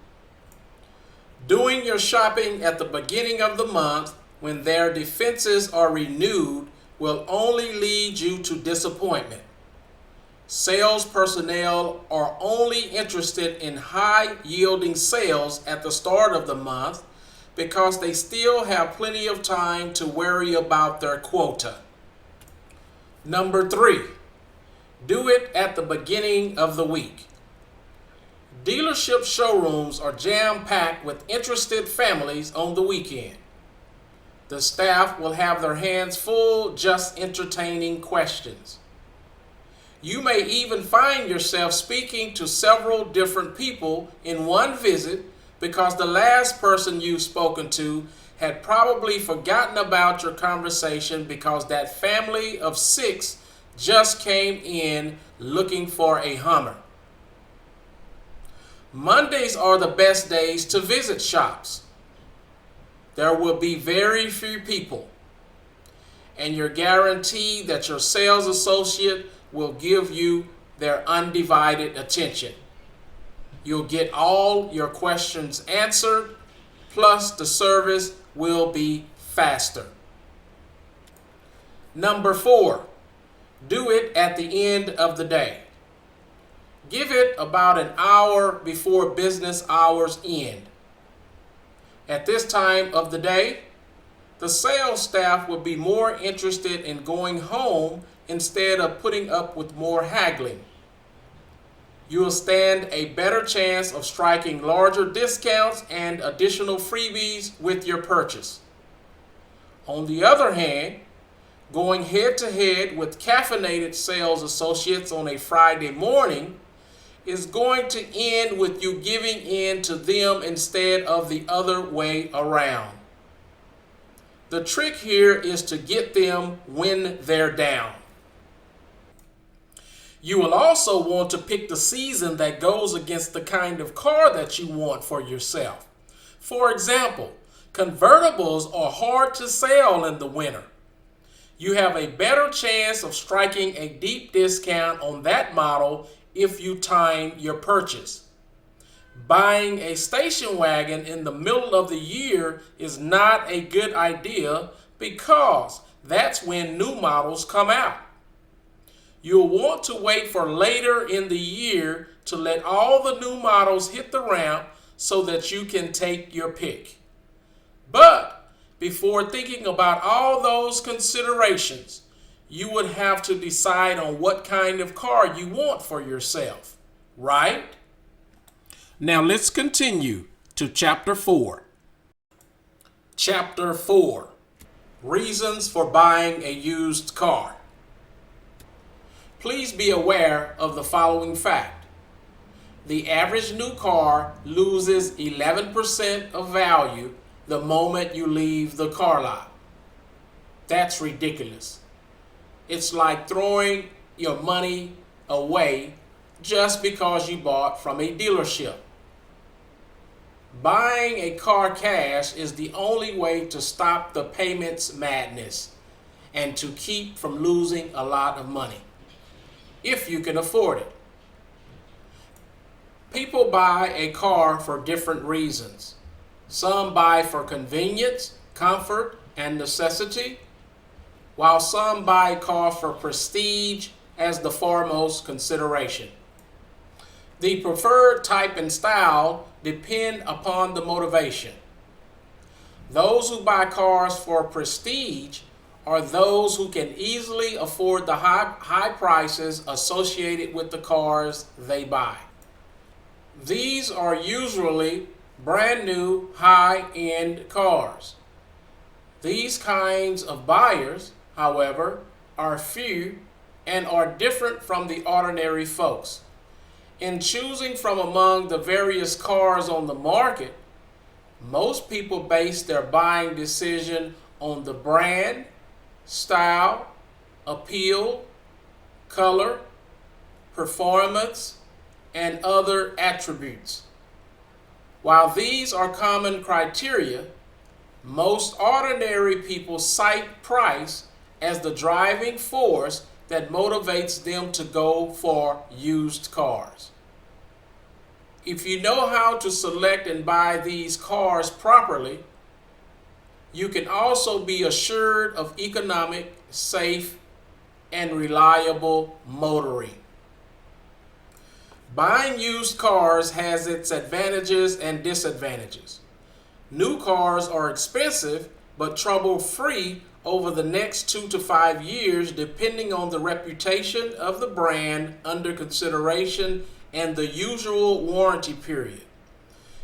Doing your shopping at the beginning of the month when their defenses are renewed will only lead you to disappointment. Sales personnel are only interested in high-yielding sales at the start of the month because they still have plenty of time to worry about their quota. Number 3, do it at the beginning of the week. Dealership showrooms are jam-packed with interested families on the weekend. The staff will have their hands full just entertaining questions. You may even find yourself speaking to several different people in one visit because the last person you've spoken to had probably forgotten about your conversation because that family of 6 just came in looking for a Hummer. Mondays are the best days to visit shops. There will be very few people, and you're guaranteed that your sales associate will give you their undivided attention. You'll get all your questions answered, plus the service will be faster. Number 4, do it at the end of the day. Give it about an hour before business hours end. At this time of the day, the sales staff will be more interested in going home instead of putting up with more haggling. You will stand a better chance of striking larger discounts and additional freebies with your purchase. On the other hand, going head-to-head with caffeinated sales associates on a Friday morning is going to end with you giving in to them instead of the other way around. The trick here is to get them when they're down. You will also want to pick the season that goes against the kind of car that you want for yourself. For example, convertibles are hard to sell in the winter. You have a better chance of striking a deep discount on that model if you time your purchase. Buying a station wagon in the middle of the year is not a good idea because that's when new models come out. You'll want to wait for later in the year to let all the new models hit the ramp so that you can take your pick. But before thinking about all those considerations, you would have to decide on what kind of car you want for yourself, right? Now let's continue to Chapter 4. Chapter 4. Reasons for buying a used car. Please be aware of the following fact. The average new car loses 11% of value the moment you leave the car lot. That's ridiculous. It's like throwing your money away just because you bought from a dealership. Buying a car cash is the only way to stop the payments madness and to keep from losing a lot of money, if you can afford it. People buy a car for different reasons. Some buy for convenience, comfort, and necessity, while some buy a car for prestige as the foremost consideration. The preferred type and style depend upon the motivation. Those who buy cars for prestige are those who can easily afford the high prices associated with the cars they buy. These are usually brand new high-end cars. These kinds of buyers, however, are few and are different from the ordinary folks. In choosing from among the various cars on the market, most people base their buying decision on the brand, style, appeal, color, performance, and other attributes. While these are common criteria, most ordinary people cite price as the driving force that motivates them to go for used cars. If you know how to select and buy these cars properly, you can also be assured of economic, safe, and reliable motoring. Buying used cars has its advantages and disadvantages. New cars are expensive but trouble-free over the next 2 to 5 years, depending on the reputation of the brand under consideration and the usual warranty period.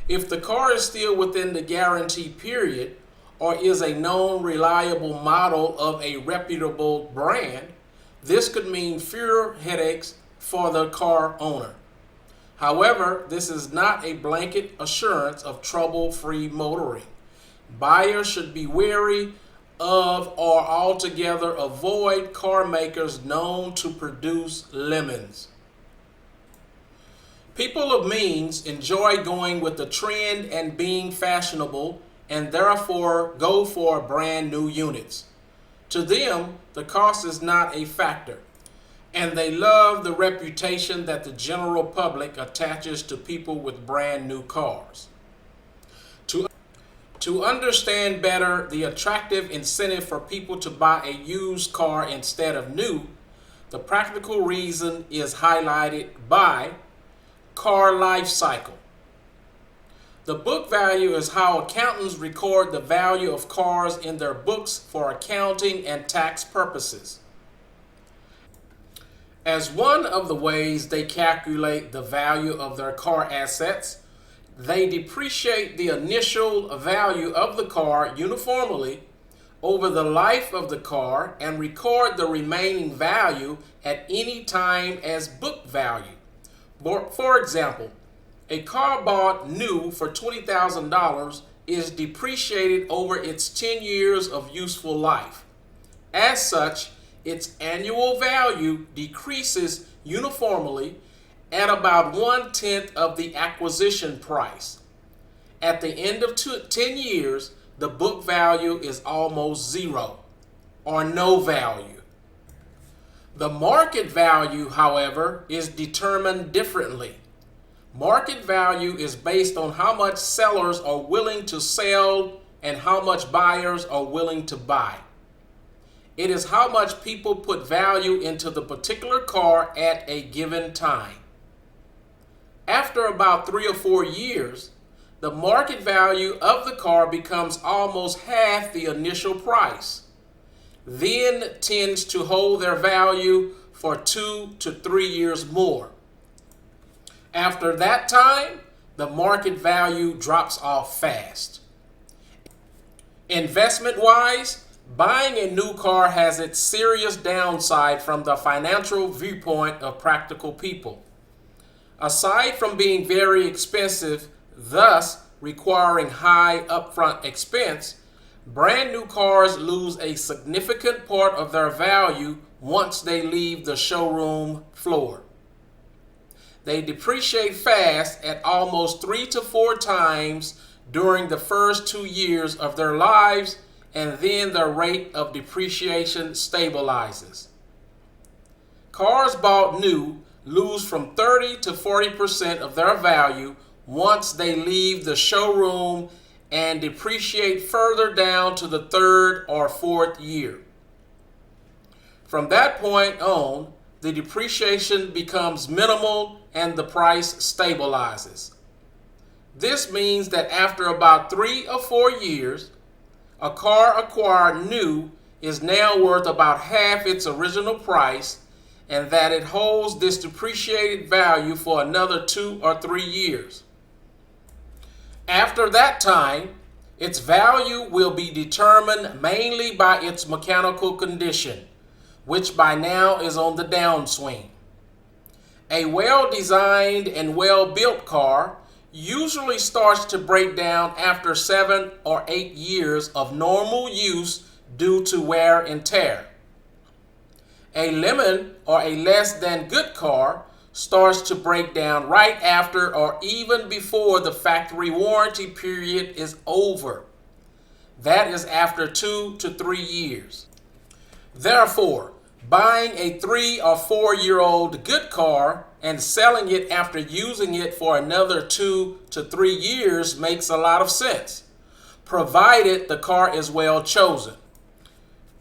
If the car is still within the guarantee period or is a known reliable model of a reputable brand, this could mean fewer headaches for the car owner. However, this is not a blanket assurance of trouble-free motoring. Buyers should be wary of or altogether avoid car makers known to produce lemons. People of means enjoy going with the trend and being fashionable, and therefore go for brand new units. To them, the cost is not a factor, and they love the reputation that the general public attaches to people with brand new cars. To understand better the attractive incentive for people to buy a used car instead of new, the practical reason is highlighted by car life cycle. The book value is how accountants record the value of cars in their books for accounting and tax purposes. As one of the ways they calculate the value of their car assets, they depreciate the initial value of the car uniformly over the life of the car and record the remaining value at any time as book value. For example, a car bought new for $20,000 is depreciated over its 10 years of useful life. As such, its annual value decreases uniformly at about 1/10 of the acquisition price. At the end of 10 years, the book value is almost zero or no value. The market value, however, is determined differently. Market value is based on how much sellers are willing to sell and how much buyers are willing to buy. It is how much people put value into the particular car at a given time. After about 3 or 4 years, the market value of the car becomes almost half the initial price, then tends to hold their value for 2 to 3 years more. After that time, the market value drops off fast. Investment-wise, buying a new car has its serious downside from the financial viewpoint of practical people. Aside from being very expensive, thus requiring high upfront expense, brand new cars lose a significant part of their value once they leave the showroom floor. They depreciate fast at almost 3 to 4 times during the first 2 years of their lives, and then the rate of depreciation stabilizes. Cars bought new lose from 30 to 40% of their value once they leave the showroom and depreciate further down to the 3rd or 4th year. From that point on, the depreciation becomes minimal and the price stabilizes. This means that after about 3 or 4 years, a car acquired new is now worth about half its original price, and that it holds this depreciated value for another 2 or 3 years. After that time, its value will be determined mainly by its mechanical condition, which by now is on the downswing. A well-designed and well-built car usually starts to break down after 7 or 8 years of normal use due to wear and tear. A lemon or a less than good car starts to break down right after or even before the factory warranty period is over. That is after 2 to 3 years. Therefore, buying a 3 or 4 year old good car and selling it after using it for another 2 to 3 years makes a lot of sense, provided the car is well chosen.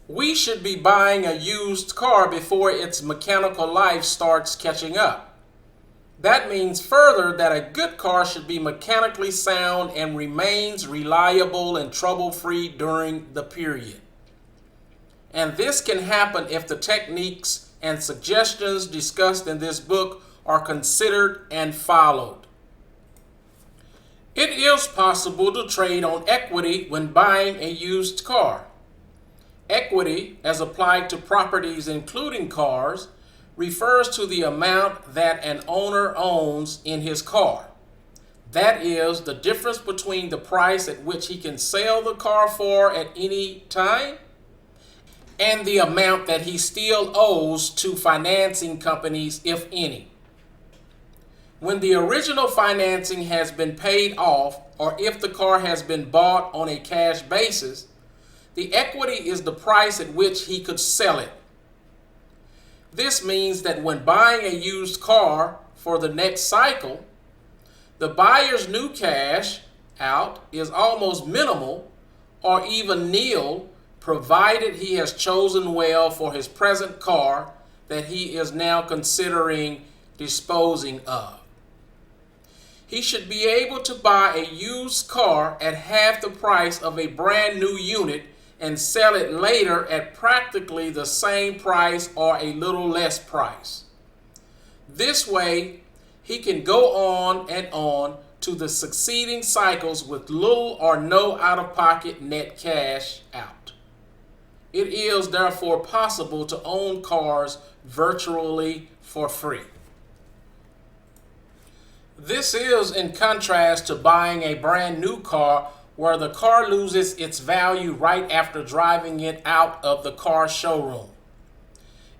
We should be buying a used car before its mechanical life starts catching up. That means further that a good car should be mechanically sound and remains reliable and trouble-free during the period. And this can happen if the techniques and suggestions discussed in this book are considered and followed. It is possible to trade on equity when buying a used car. Equity, as applied to properties including cars, refers to the amount that an owner owns in his car. That is, the difference between the price at which he can sell the car for at any time and the amount that he still owes to financing companies, if any. When the original financing has been paid off, or if the car has been bought on a cash basis, the equity is the price at which he could sell it. This means that when buying a used car for the next cycle, the buyer's new cash out is almost minimal or even nil, provided he has chosen well for his present car that he is now considering disposing of. He should be able to buy a used car at half the price of a brand new unit and sell it later at practically the same price or a little less price. This way, he can go on and on to the succeeding cycles with little or no out-of-pocket net cash out. It is therefore possible to own cars virtually for free. This is in contrast to buying a brand new car where the car loses its value right after driving it out of the car showroom.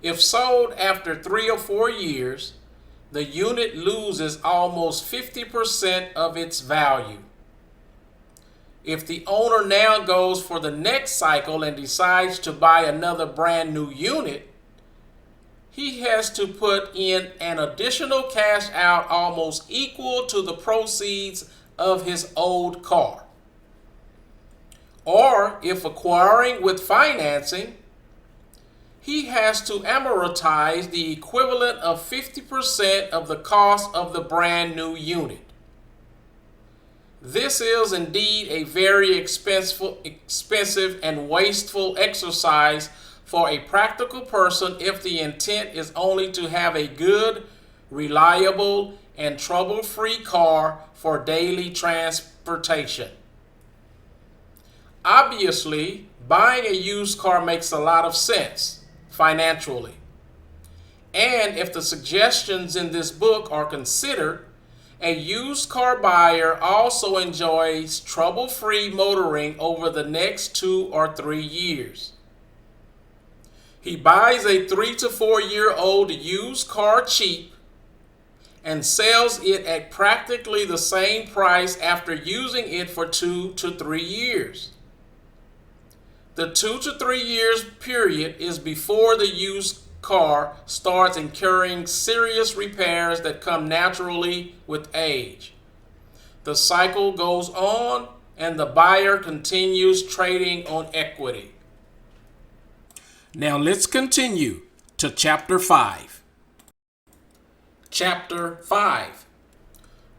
If sold after 3 or 4 years, the unit loses almost 50% of its value. If the owner now goes for the next cycle and decides to buy another brand new unit, he has to put in an additional cash out almost equal to the proceeds of his old car. Or if acquiring with financing, he has to amortize the equivalent of 50% of the cost of the brand new unit. This is indeed a very expensive and wasteful exercise for a practical person if the intent is only to have a good, reliable, and trouble-free car for daily transportation. Obviously, buying a used car makes a lot of sense financially. And if the suggestions in this book are considered, a used car buyer also enjoys trouble-free motoring over the next 2 or 3 years. He buys a 3 to 4 year old used car cheap and sells it at practically the same price after using it for 2 to 3 years. The 2 to 3 years period is before the used car starts incurring serious repairs that come naturally with age. The cycle goes on and the buyer continues trading on equity. Now let's continue to Chapter 5. Chapter 5.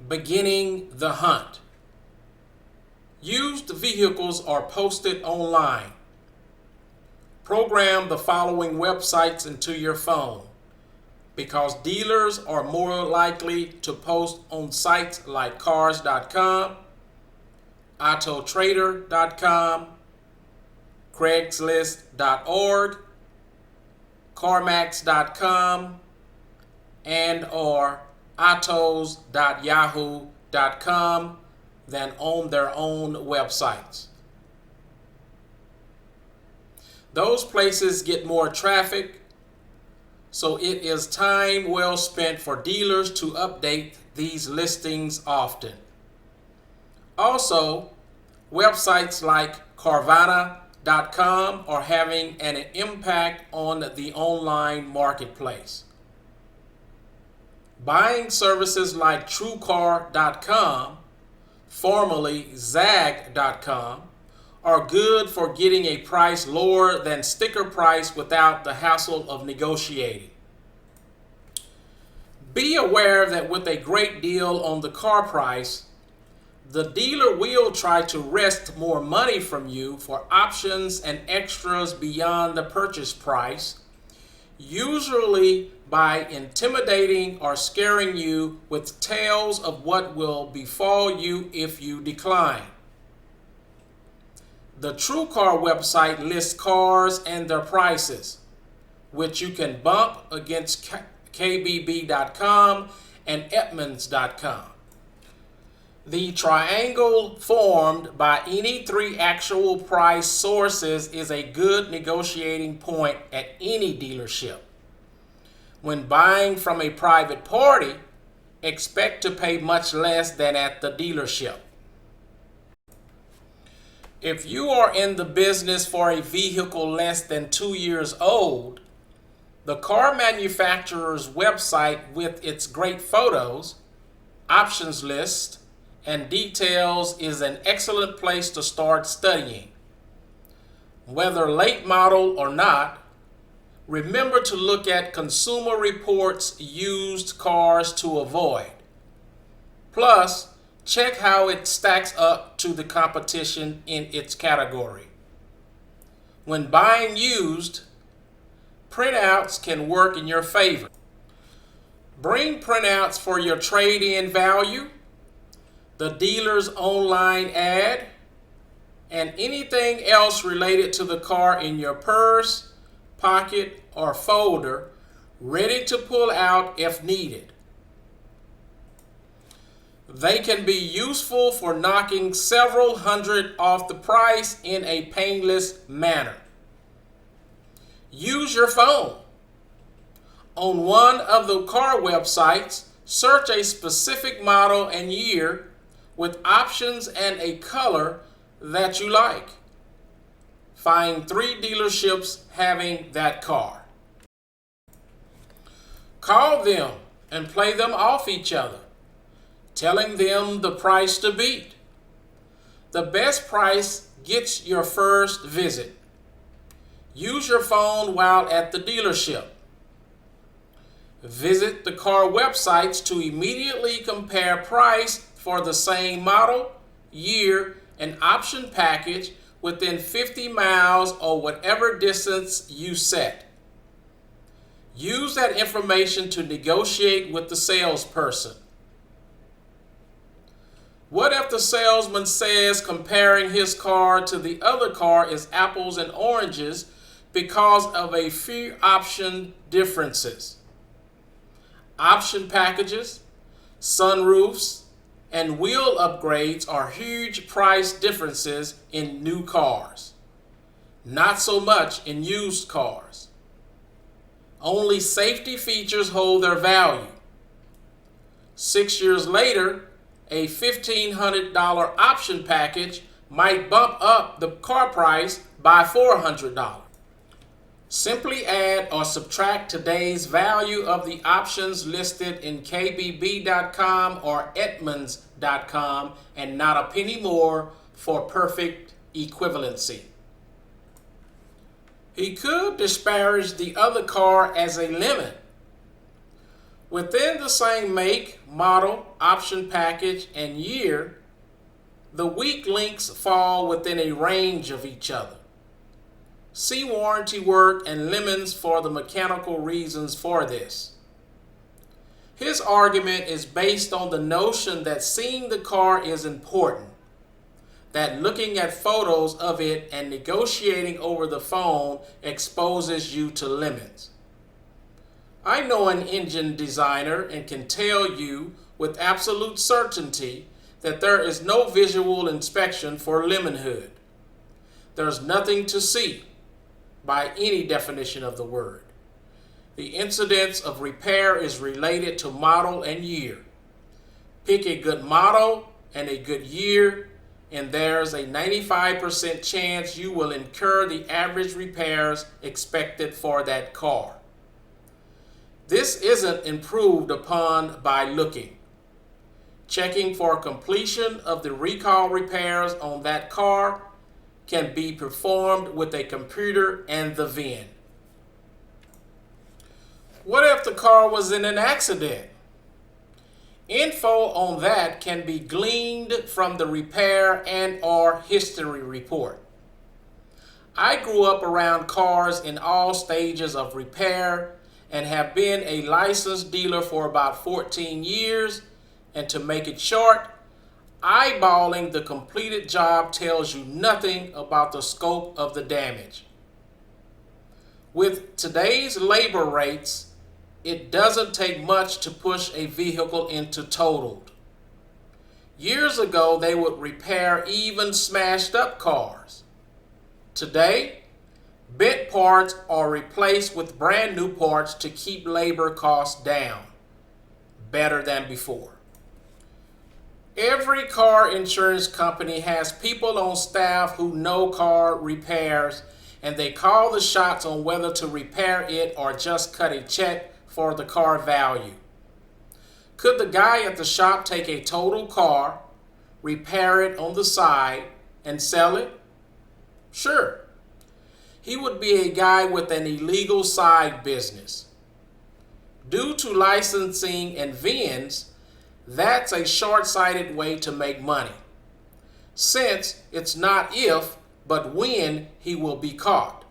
Beginning the Hunt. Used vehicles are posted online. Program the following websites into your phone because dealers are more likely to post on sites like Cars.com, Autotrader.com, Craigslist.org, CarMax.com, and or Autos.yahoo.com than on their own websites. Those places get more traffic, so it is time well spent for dealers to update these listings often. Also, websites like Carvana.com are having an impact on the online marketplace. Buying services like TrueCar.com, formerly Zag.com, are good for getting a price lower than sticker price without the hassle of negotiating. Be aware that with a great deal on the car price, the dealer will try to wrest more money from you for options and extras beyond the purchase price, usually by intimidating or scaring you with tales of what will befall you if you decline. The TrueCar website lists cars and their prices, which you can bump against KBB.com and Edmunds.com. The triangle formed by any 3 actual price sources is a good negotiating point at any dealership. When buying from a private party, expect to pay much less than at the dealership. If you are in the business for a vehicle less than 2 years old, the car manufacturer's website with its great photos, options list, and details is an excellent place to start studying. Whether late model or not, remember to look at Consumer Reports used cars to avoid. Plus, check how it stacks up to the competition in its category. When buying used, printouts can work in your favor. Bring printouts for your trade-in value, the dealer's online ad, and anything else related to the car in your purse, pocket, or folder, ready to pull out if needed. They can be useful for knocking several hundred off the price in a painless manner. Use your phone. On one of the car websites, search a specific model and year with options and a color that you like. Find 3 dealerships having that car. Call them and play them off each other, telling them the price to beat. The best price gets your first visit. Use your phone while at the dealership. Visit the car websites to immediately compare price for the same model, year, and option package within 50 miles or whatever distance you set. Use that information to negotiate with the salesperson. What if the salesman says comparing his car to the other car is apples and oranges because of a few option differences? Option packages, sunroofs, and wheel upgrades are huge price differences in new cars. Not so much in used cars. Only safety features hold their value. 6 years later, a $1,500 option package might bump up the car price by $400. Simply add or subtract today's value of the options listed in KBB.com or Edmunds.com and not a penny more for perfect equivalency. He could disparage the other car as a limit. Within the same make, model, option package, and year, the weak links fall within a range of each other. See warranty work and lemons for the mechanical reasons for this. His argument is based on the notion that seeing the car is important, that looking at photos of it and negotiating over the phone exposes you to lemons. I know an engine designer and can tell you with absolute certainty that there is no visual inspection for lemon hood. There's nothing to see by any definition of the word. The incidence of repair is related to model and year. Pick a good model and a good year, and there's a 95% chance you will incur the average repairs expected for that car. This isn't improved upon by looking. Checking for completion of the recall repairs on that car can be performed with a computer and the VIN. What if the car was in an accident? Info on that can be gleaned from the repair and/or history report. I grew up around cars in all stages of repair and have been a licensed dealer for about 14 years, and to make it short, eyeballing the completed job tells you nothing about the scope of the damage. With today's labor rates, it doesn't take much to push a vehicle into totaled. Years ago, they would repair even smashed up cars. Today, bent parts are replaced with brand new parts to keep labor costs down. Better than before. Every car insurance company has people on staff who know car repairs, and they call the shots on whether to repair it or just cut a check for the car value. Could the guy at the shop take a total car, repair it on the side, and sell it? Sure. He would be a guy with an illegal side business. Due to licensing and VINs, that's a short-sighted way to make money, since it's not if, but when he will be caught.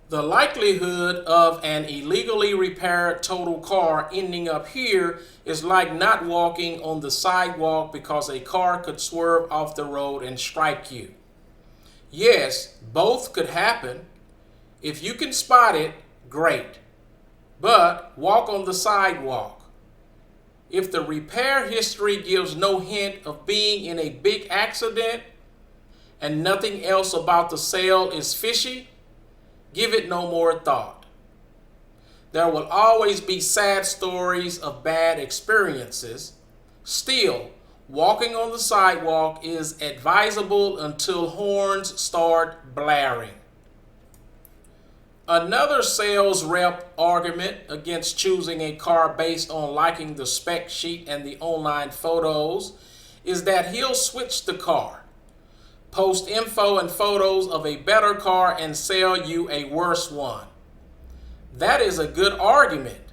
The likelihood of an illegally repaired total car ending up here is like not walking on the sidewalk because a car could swerve off the road and strike you. Yes, both could happen. If you can spot it, great. But walk on the sidewalk. If the repair history gives no hint of being in a big accident and nothing else about the sale is fishy, give it no more thought. There will always be sad stories of bad experiences. Still, walking on the sidewalk is advisable until horns start blaring. Another sales rep argument against choosing a car based on liking the spec sheet and the online photos is that he'll switch the car, post info and photos of a better car and sell you a worse one. That is a good argument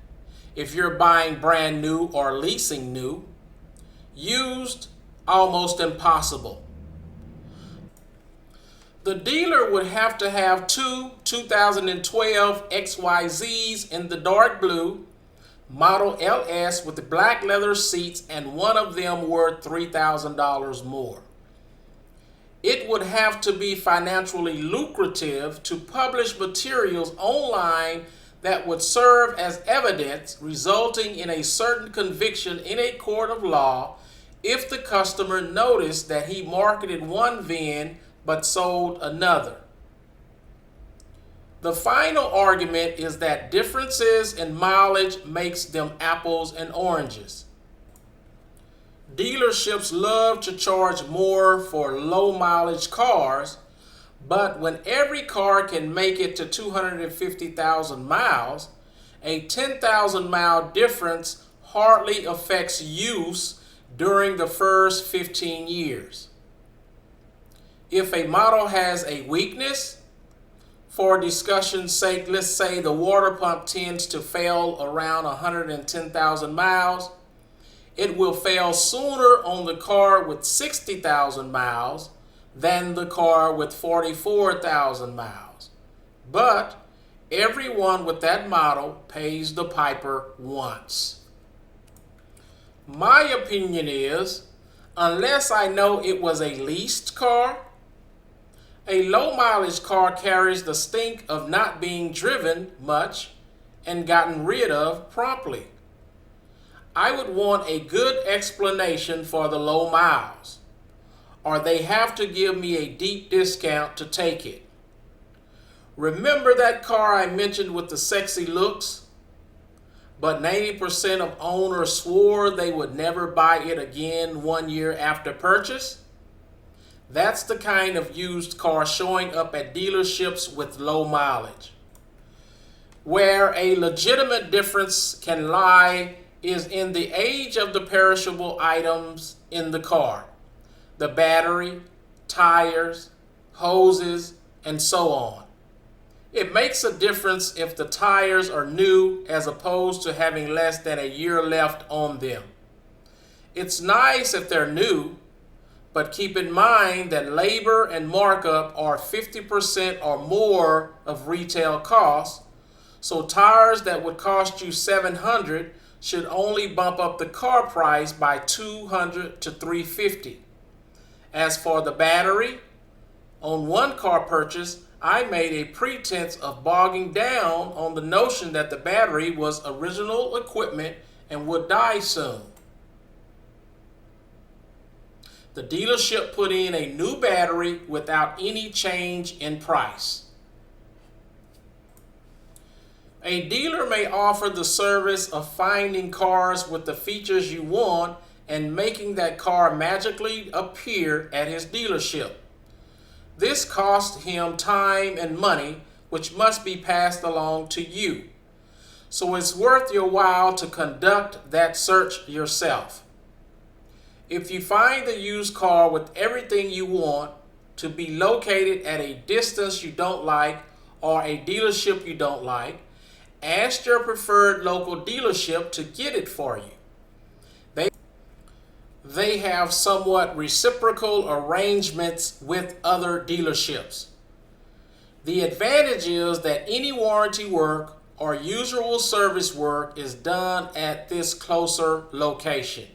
if you're buying brand new or leasing new. Used, almost impossible. The dealer would have to have two 2012 XYZs in the dark blue, model LS with the black leather seats, and one of them worth $3,000 more. It would have to be financially lucrative to publish materials online that would serve as evidence, resulting in a certain conviction in a court of law if the customer noticed that he marketed one VIN but sold another. The final argument is that differences in mileage makes them apples and oranges. Dealerships love to charge more for low mileage cars, but when every car can make it to 250,000 miles, a 10,000 mile difference hardly affects use during the first 15 years. If a model has a weakness, for discussion's sake, let's say the water pump tends to fail around 110,000 miles, it will fail sooner on the car with 60,000 miles than the car with 44,000 miles. But everyone with that model pays the piper once. My opinion is, unless I know it was a leased car, a low mileage car carries the stink of not being driven much and gotten rid of promptly. I would want a good explanation for the low miles, or they have to give me a deep discount to take it. Remember that car I mentioned with the sexy looks, but 90% of owners swore they would never buy it again 1 year after purchase? That's the kind of used car showing up at dealerships with low mileage. Where a legitimate difference can lie is in the age of the perishable items in the car. The battery, tires, hoses, and so on. It makes a difference if the tires are new as opposed to having less than a year left on them. It's nice if they're new, but keep in mind that labor and markup are 50% or more of retail costs, so tires that would cost you $700 should only bump up the car price by $200 to $350. As for the battery, on one car purchase, I made a pretense of bogging down on the notion that the battery was original equipment and would die soon. The dealership put in a new battery without any change in price. A dealer may offer the service of finding cars with the features you want and making that car magically appear at his dealership. This costs him time and money, which must be passed along to you. So it's worth your while to conduct that search yourself. If you find the used car with everything you want to be located at a distance you don't like or a dealership you don't like, ask your preferred local dealership to get it for you. They have somewhat reciprocal arrangements with other dealerships. The advantage is that any warranty work or usual service work is done at this closer location.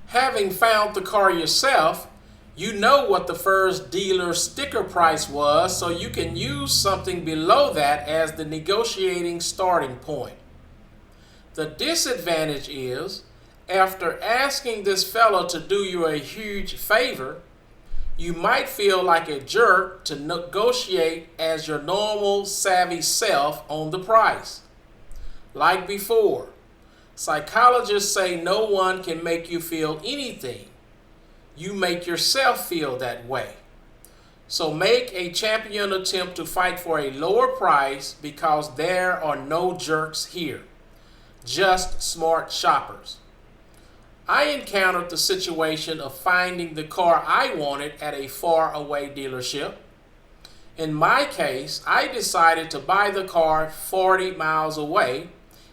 Having found the car yourself, you know what the first dealer sticker price was, so you can use something below that as the negotiating starting point. The disadvantage is, after asking this fellow to do you a huge favor, you might feel like a jerk to negotiate as your normal savvy self on the price. Like before, psychologists say no one can make you feel anything. You make yourself feel that way. So make a champion attempt to fight for a lower price, because there are no jerks here, just smart shoppers. I encountered the situation of finding the car I wanted at a far away dealership. In my case, I decided to buy the car 40 miles away,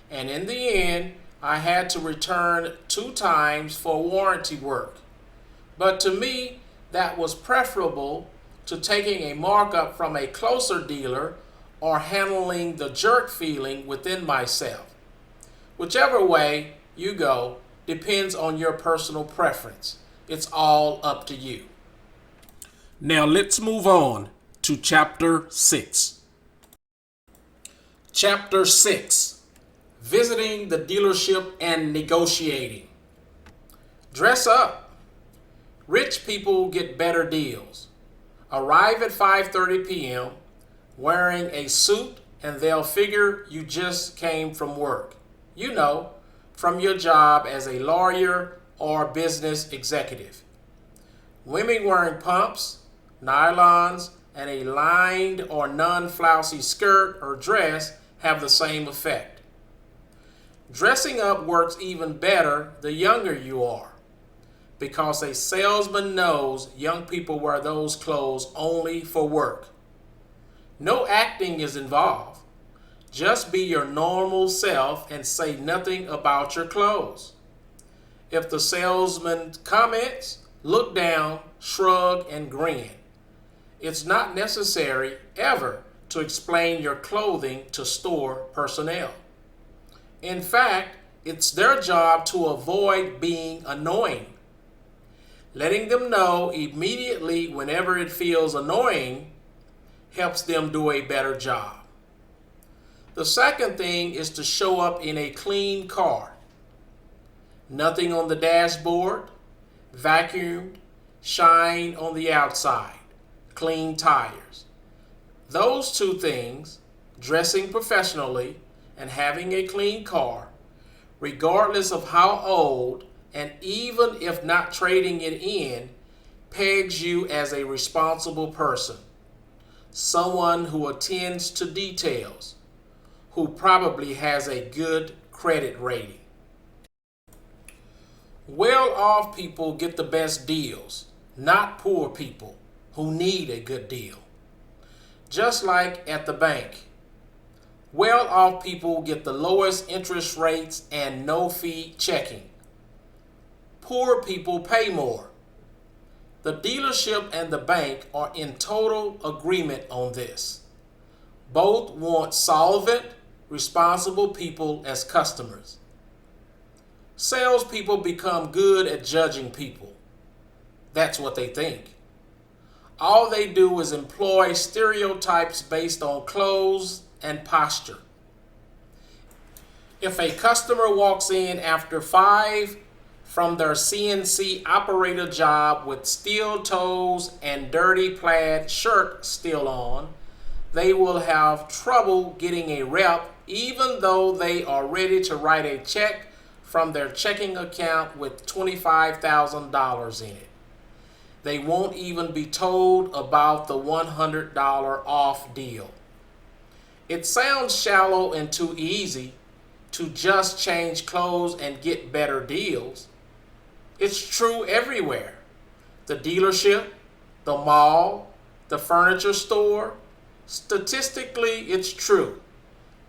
and in the end, I had to return 2 times for warranty work. But to me, that was preferable to taking a markup from a closer dealer or handling the jerk feeling within myself. Whichever way you go depends on your personal preference. It's all up to you. Now let's move on to Chapter 6. Chapter 6. Visiting the dealership and negotiating. Dress up. Rich people get better deals. Arrive at 5:30 p.m. wearing a suit and they'll figure you just came from work. You know, from your job as a lawyer or business executive. Women wearing pumps, nylons, and a lined or non-flouncy skirt or dress have the same effect. Dressing up works even better the younger you are, because a salesman knows young people wear those clothes only for work. No acting is involved. Just be your normal self and say nothing about your clothes. If the salesman comments, look down, shrug, and grin. It's not necessary ever to explain your clothing to store personnel. In fact, it's their job to avoid being annoying. Letting them know immediately whenever it feels annoying helps them do a better job. The second thing is to show up in a clean car. Nothing on the dashboard, vacuumed, shine on the outside, clean tires. Those 2 things, dressing professionally and having a clean car, regardless of how old and even if not trading it in, pegs you as a responsible person, someone who attends to details, who probably has a good credit rating. Well-off people get the best deals, not poor people who need a good deal. Just like at the bank, well-off people get the lowest interest rates and no-fee checking. Poor people pay more. The dealership and the bank are in total agreement on this. Both want solvent, responsible people as customers. Salespeople become good at judging people. That's what they think. All they do is employ stereotypes based on clothes and posture. If a customer walks in after 5 from their CNC operator job with steel toes and dirty plaid shirt still on, they will have trouble getting a rep even though they are ready to write a check from their checking account with $25,000 in it. They won't even be told about the $100 off deal. It sounds shallow and too easy to just change clothes and get better deals. It's true everywhere. The dealership, the mall, the furniture store. Statistically, it's true,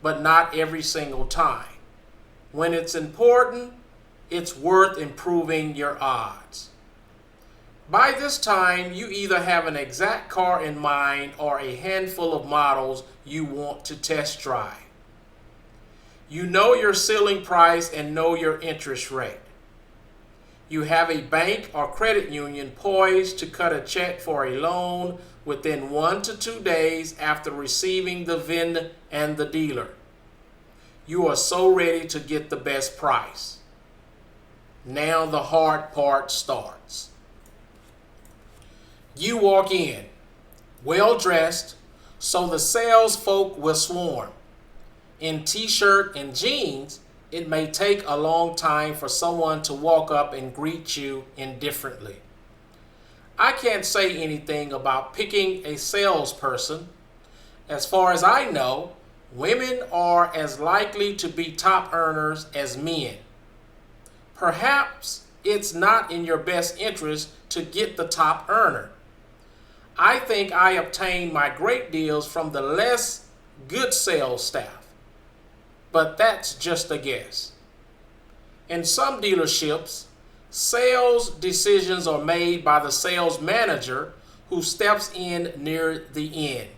but not every single time. When it's important, it's worth improving your odds. By this time, you either have an exact car in mind or a handful of models you want to test drive. You know your ceiling price and know your interest rate. You have a bank or credit union poised to cut a check for a loan within 1 to 2 days after receiving the VIN and the dealer. You are so ready to get the best price. Now the hard part starts. You walk in, well dressed, so the sales folk will swarm. In t-shirt and jeans, it may take a long time for someone to walk up and greet you indifferently. I can't say anything about picking a salesperson. As far as I know, women are as likely to be top earners as men. Perhaps it's not in your best interest to get the top earner. I think I obtained my great deals from the less good sales staff, but that's just a guess. In some dealerships, sales decisions are made by the sales manager who steps in near the end,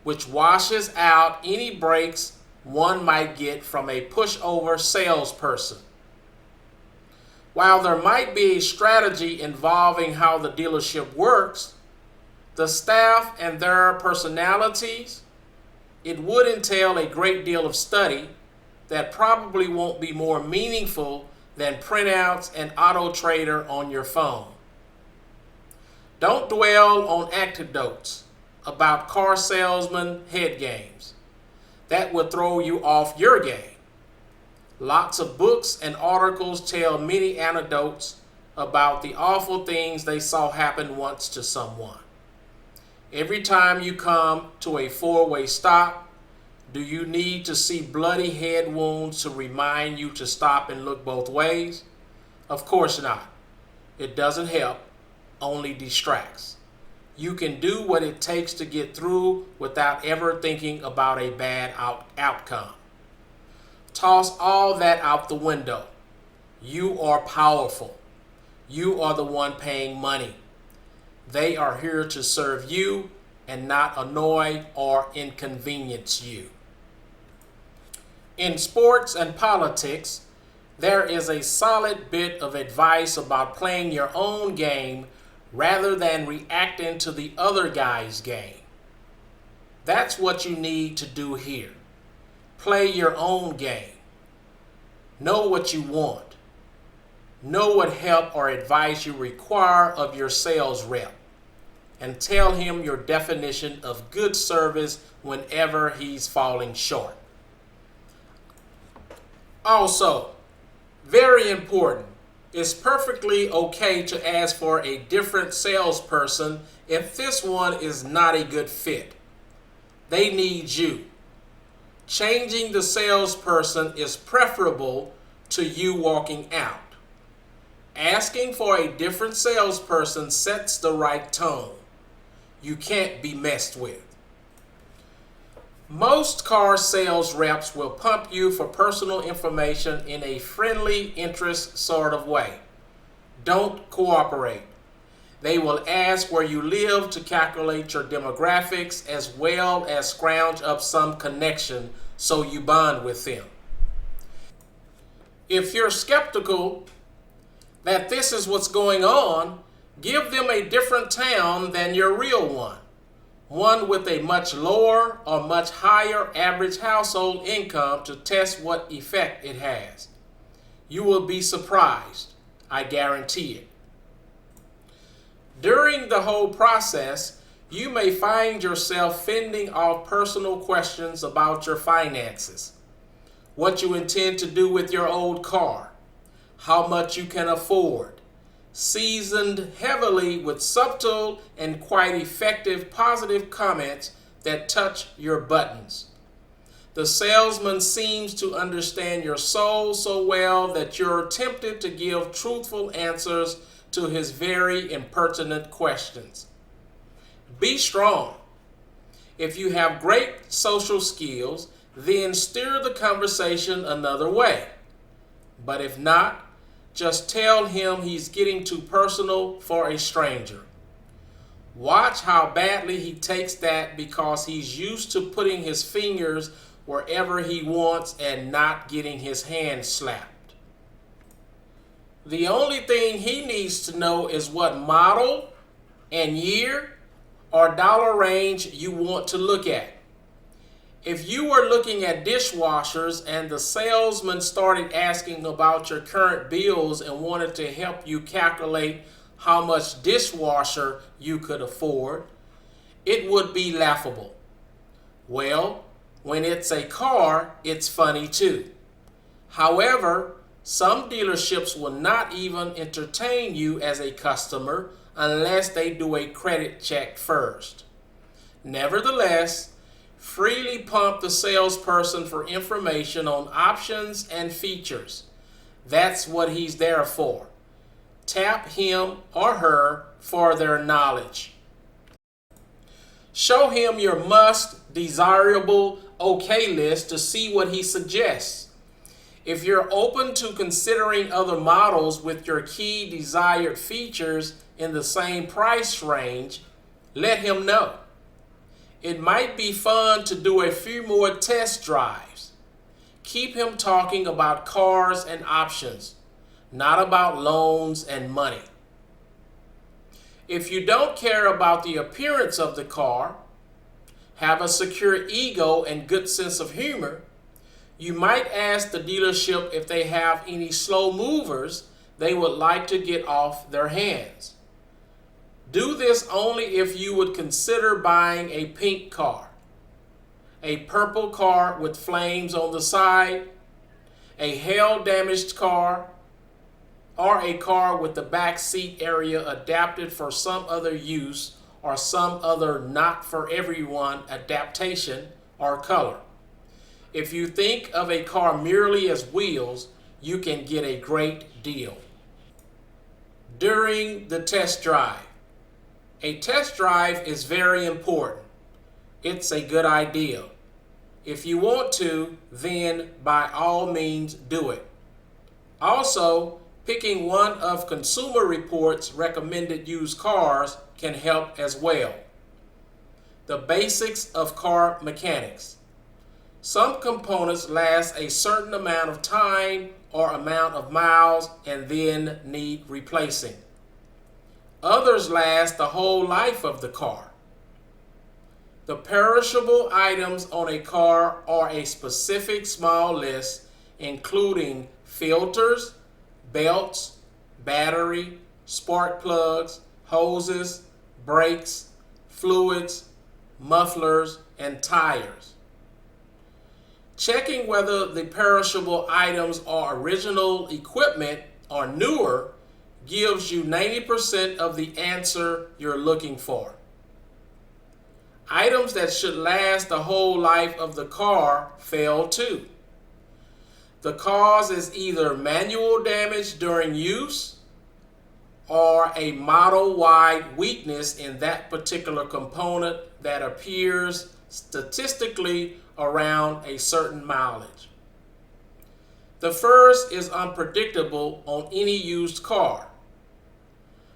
which washes out any breaks one might get from a pushover salesperson. While there might be a strategy involving how the dealership works, the staff and their personalities, it would entail a great deal of study that probably won't be more meaningful than printouts and Auto Trader on your phone. Don't dwell on anecdotes about car salesman head games. That would throw you off your game. Lots of books and articles tell many anecdotes about the awful things they saw happen once to someone. Every time you come to a four-way stop, do you need to see bloody head wounds to remind you to stop and look both ways? Of course not. It doesn't help, only distracts. You can do what it takes to get through without ever thinking about a bad outcome. Toss all that out the window. You are powerful. You are the one paying money. They are here to serve you and not annoy or inconvenience you. In sports and politics, there is a solid bit of advice about playing your own game rather than reacting to the other guy's game. That's what you need to do here. Play your own game. Know what you want. Know what help or advice you require of your sales rep, and tell him your definition of good service whenever he's falling short. Also, very important, it's perfectly okay to ask for a different salesperson if this one is not a good fit. They need you. Changing the salesperson is preferable to you walking out. Asking for a different salesperson sets the right tone. You can't be messed with. Most car sales reps will pump you for personal information in a friendly interest sort of way. Don't cooperate. They will ask where you live to calculate your demographics as well as scrounge up some connection so you bond with them. If you're skeptical that this is what's going on, give them a different town than your real one. One with a much lower or much higher average household income to test what effect it has. You will be surprised, I guarantee it. During the whole process, you may find yourself fending off personal questions about your finances, what you intend to do with your old car, how much you can afford, seasoned heavily with subtle and quite effective positive comments that touch your buttons. The salesman seems to understand your soul so well that you're tempted to give truthful answers to his very impertinent questions. Be strong. If you have great social skills, then steer the conversation another way. But if not, just tell him he's getting too personal for a stranger. Watch how badly he takes that because he's used to putting his fingers wherever he wants and not getting his hand slapped. The only thing he needs to know is what model and year or dollar range you want to look at. If you were looking at dishwashers and the salesman started asking about your current bills and wanted to help you calculate how much dishwasher you could afford, it would be laughable. Well, when it's a car, it's funny too. However, some dealerships will not even entertain you as a customer unless they do a credit check first. Nevertheless, freely pump the salesperson for information on options and features. That's what he's there for. Tap him or her for their knowledge. Show him your must, desirable, okay list to see what he suggests. If you're open to considering other models with your key desired features in the same price range, let him know. It might be fun to do a few more test drives. Keep him talking about cars and options, not about loans and money. If you don't care about the appearance of the car, have a secure ego and good sense of humor, you might ask the dealership if they have any slow movers they would like to get off their hands. Do this only if you would consider buying a pink car, a purple car with flames on the side, a hail-damaged car, or a car with the back seat area adapted for some other use or some other not-for-everyone adaptation or color. If you think of a car merely as wheels, you can get a great deal. During the test drive. A test drive is very important. It's a good idea. If you want to, then by all means do it. Also, picking one of Consumer Reports' recommended used cars can help as well. The basics of car mechanics. Some components last a certain amount of time or amount of miles and then need replacing. Others last the whole life of the car. The perishable items on a car are a specific small list, including filters, belts, battery, spark plugs, hoses, brakes, fluids, mufflers, and tires. Checking whether the perishable items are original equipment or newer gives you 90% of the answer you're looking for. Items that should last the whole life of the car fail too. The cause is either manual damage during use or a model-wide weakness in that particular component that appears statistically around a certain mileage. The first is unpredictable on any used car.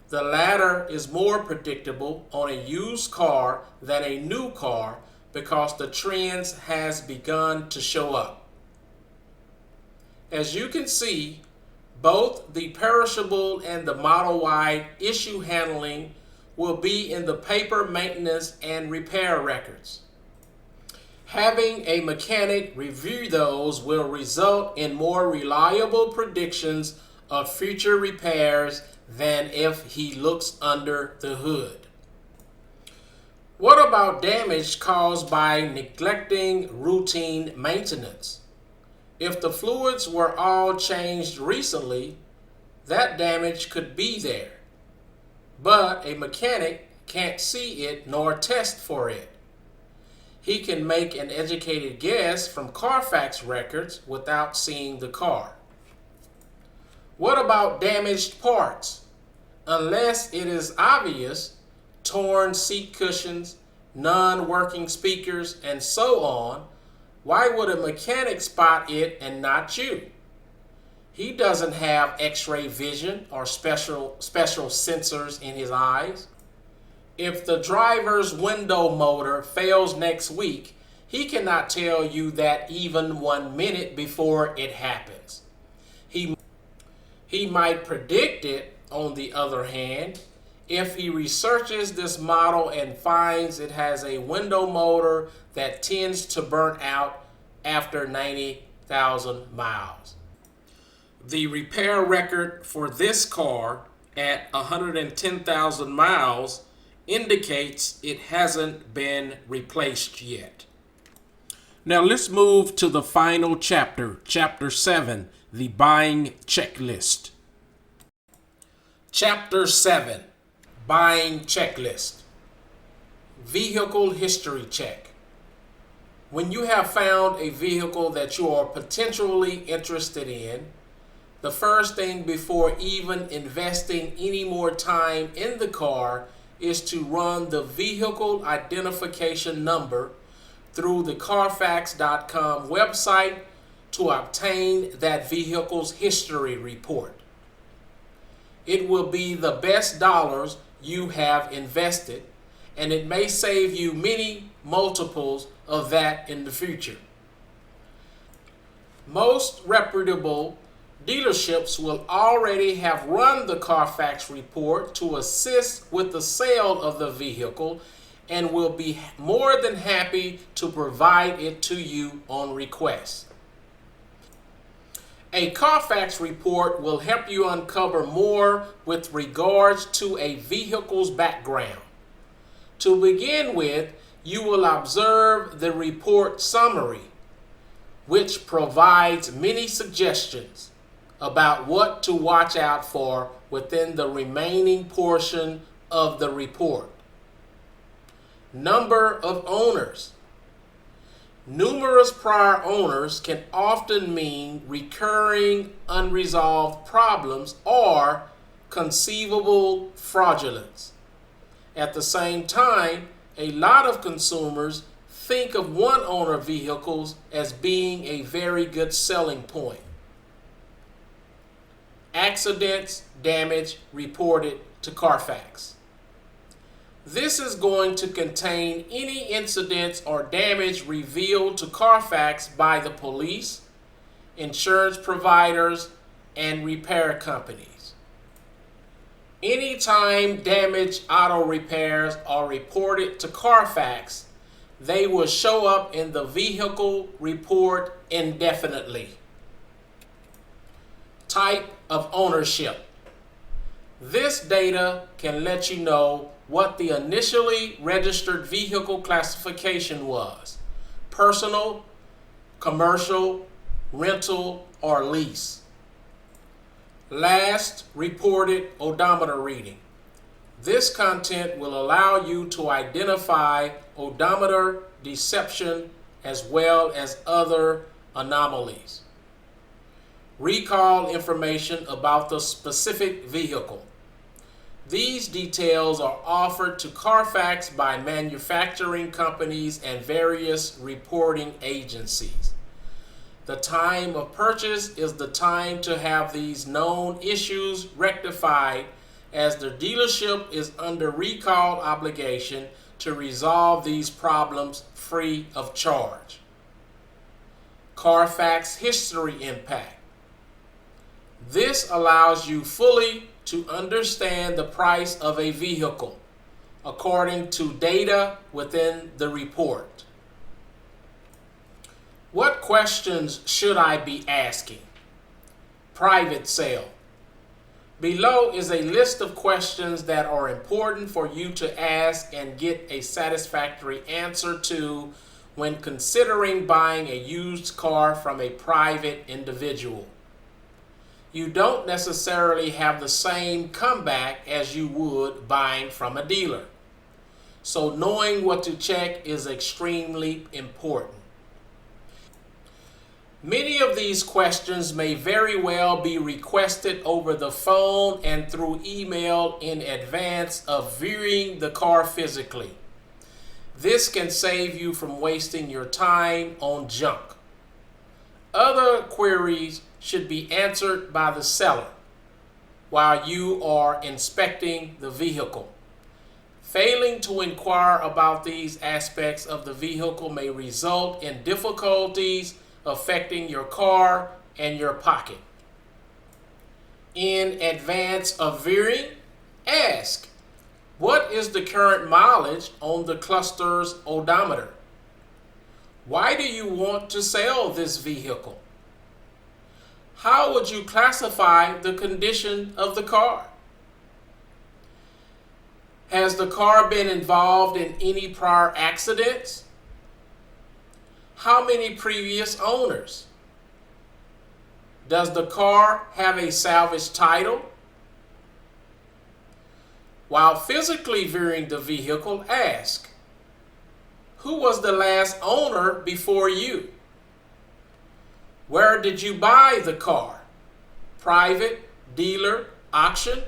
The latter is more predictable on a used car than a new car because the trends has begun to show up. As you can see, both the perishable and the model-wide issue handling will be in the paper maintenance and repair records. Having a mechanic review those will result in more reliable predictions of future repairs than if he looks under the hood. What about damage caused by neglecting routine maintenance? If the fluids were all changed recently, that damage could be there, but a mechanic can't see it nor test for it. He can make an educated guess from Carfax records without seeing the car. What about damaged parts? Unless it is obvious, torn seat cushions, non-working speakers, and so on, why would a mechanic spot it and not you? He doesn't have X-ray vision or special sensors in his eyes. If the driver's window motor fails next week, he cannot tell you that even 1 minute before it happens. He might predict it, on the other hand, if he researches this model and finds it has a window motor that tends to burn out after 90,000 miles. The repair record for this car at 110,000 miles indicates it hasn't been replaced yet. Now let's move to the final chapter, Chapter 7, the buying checklist. Chapter 7, buying checklist. Vehicle history check. When you have found a vehicle that you are potentially interested in, the first thing before even investing any more time in the car is to run the vehicle identification number through the Carfax.com website to obtain that vehicle's history report. It will be the best dollars you have invested, and it may save you many multiples of that in the future. Most reputable dealerships will already have run the Carfax report to assist with the sale of the vehicle and will be more than happy to provide it to you on request. A Carfax report will help you uncover more with regards to a vehicle's background. To begin with, you will observe the report summary, which provides many suggestions about what to watch out for within the remaining portion of the report. Number of owners. Numerous prior owners can often mean recurring unresolved problems or conceivable fraudulence. At the same time, a lot of consumers think of one owner vehicles as being a very good selling point. Accidents, damage reported to Carfax. This is going to contain any incidents or damage revealed to Carfax by the police, insurance providers, and repair companies. Anytime damaged auto repairs are reported to Carfax, they will show up in the vehicle report indefinitely. Type of ownership. This data can let you know what the initially registered vehicle classification was: personal, commercial, rental, or lease. Last reported odometer reading. This content will allow you to identify odometer deception as well as other anomalies. Recall information about the specific vehicle. These details are offered to Carfax by manufacturing companies and various reporting agencies. The time of purchase is the time to have these known issues rectified, as the dealership is under recall obligation to resolve these problems free of charge. Carfax history impact. This allows you fully to understand the price of a vehicle according to data within the report. What questions should I be asking? Private sale. Below is a list of questions that are important for you to ask and get a satisfactory answer to when considering buying a used car from a private individual. You don't necessarily have the same comeback as you would buying from a dealer. So knowing what to check is extremely important. Many of these questions may very well be requested over the phone and through email in advance of viewing the car physically. This can save you from wasting your time on junk. Other queries should be answered by the seller while you are inspecting the vehicle. Failing to inquire about these aspects of the vehicle may result in difficulties affecting your car and your pocket. In advance of viewing, ask, what is the current mileage on the cluster's odometer? Why do you want to sell this vehicle? How would you classify the condition of the car? Has the car been involved in any prior accidents? How many previous owners? Does the car have a salvage title? While physically viewing the vehicle, ask, who was the last owner before you? Where did you buy the car? private, dealer, auction?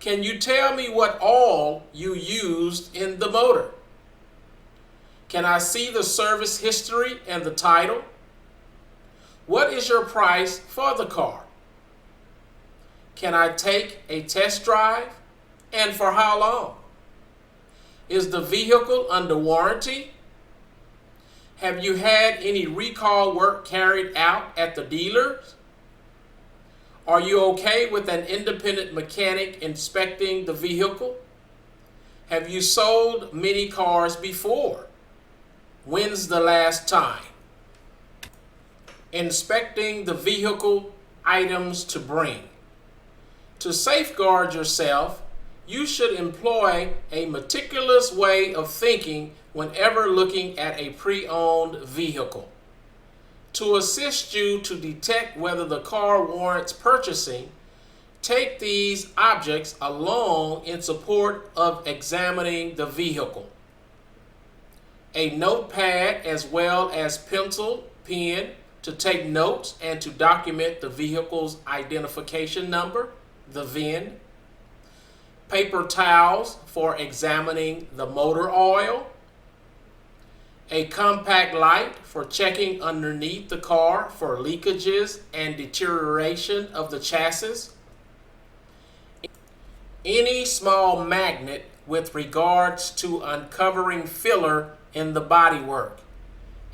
Can you tell me what oil you used in the motor? Can I see the service history and the title? What is your price for the car? Can I take a test drive? And for how long? Is the vehicle under warranty? Have you had any recall work carried out at the dealers? Are you okay with an independent mechanic inspecting the vehicle? Have you sold many cars before? When's the last time? Inspecting the vehicle, items to bring. To safeguard yourself, you should employ a meticulous way of thinking whenever looking at a pre-owned vehicle. To assist you to detect whether the car warrants purchasing, take these objects along in support of examining the vehicle. A notepad as well as pencil, pen to take notes and to document the vehicle's identification number, the VIN. Paper towels for examining the motor oil. A compact light for checking underneath the car for leakages and deterioration of the chassis. Any small magnet with regards to uncovering filler in the bodywork.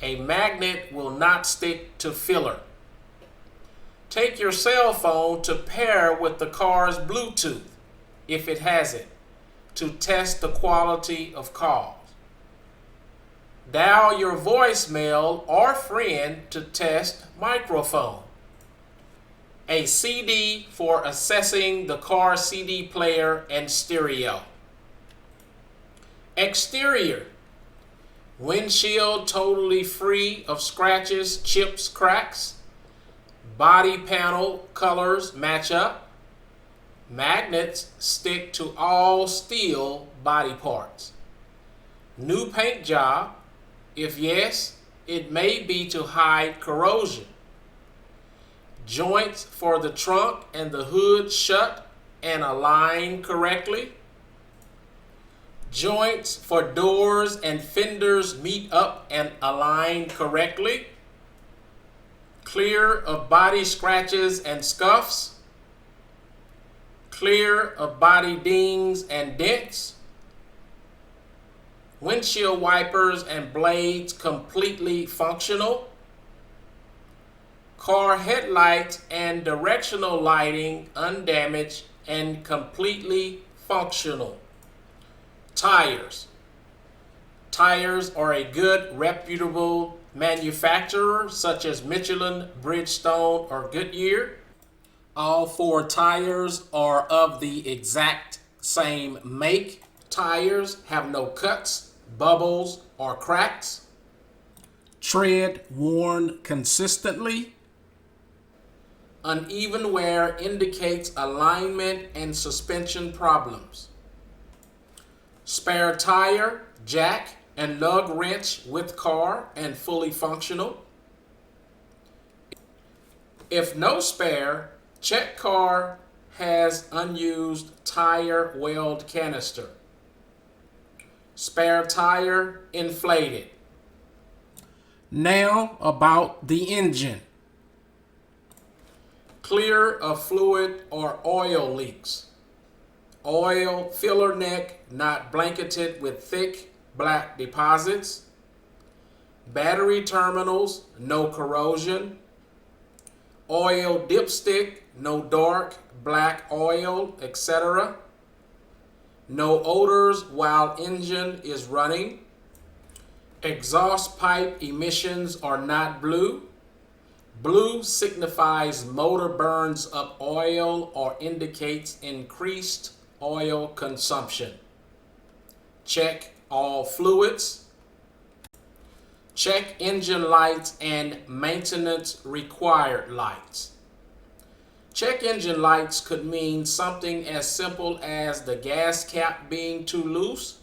A magnet will not stick to filler. Take your cell phone to pair with the car's Bluetooth, if it has it, to test the quality of calls. Dial your voicemail or friend to test microphone. A CD for assessing the car CD player and stereo. Exterior. Windshield totally free of scratches, chips, cracks. Body panel colors match up. Magnets stick to all steel body parts. New paint job. If yes, it may be to hide corrosion. Joints for the trunk and the hood shut and aligned correctly. Joints for doors and fenders meet up and align correctly. Clear of body scratches and scuffs. Clear of body dings and dents. Windshield wipers and blades completely functional. Car headlights and directional lighting undamaged and completely functional. Tires. Tires are a good, reputable manufacturer such as Michelin, Bridgestone, or Goodyear. All 4 tires are of the exact same make. Tires have no cuts, bubbles, or cracks. Tread worn consistently. Uneven wear indicates alignment and suspension problems. Spare tire, jack, and lug wrench with car and fully functional. If no spare, check car has unused tire weld canister. Spare tire inflated. Now about the engine. Clear of fluid or oil leaks. Oil filler neck not blanketed with thick black deposits. Battery terminals, no corrosion. Oil dipstick, no dark black oil, etc. No odors while engine is running. Exhaust pipe emissions are not blue. Blue signifies motor burns up oil or indicates increased oil consumption. Check all fluids. Check engine lights and maintenance required lights. Check engine lights could mean something as simple as the gas cap being too loose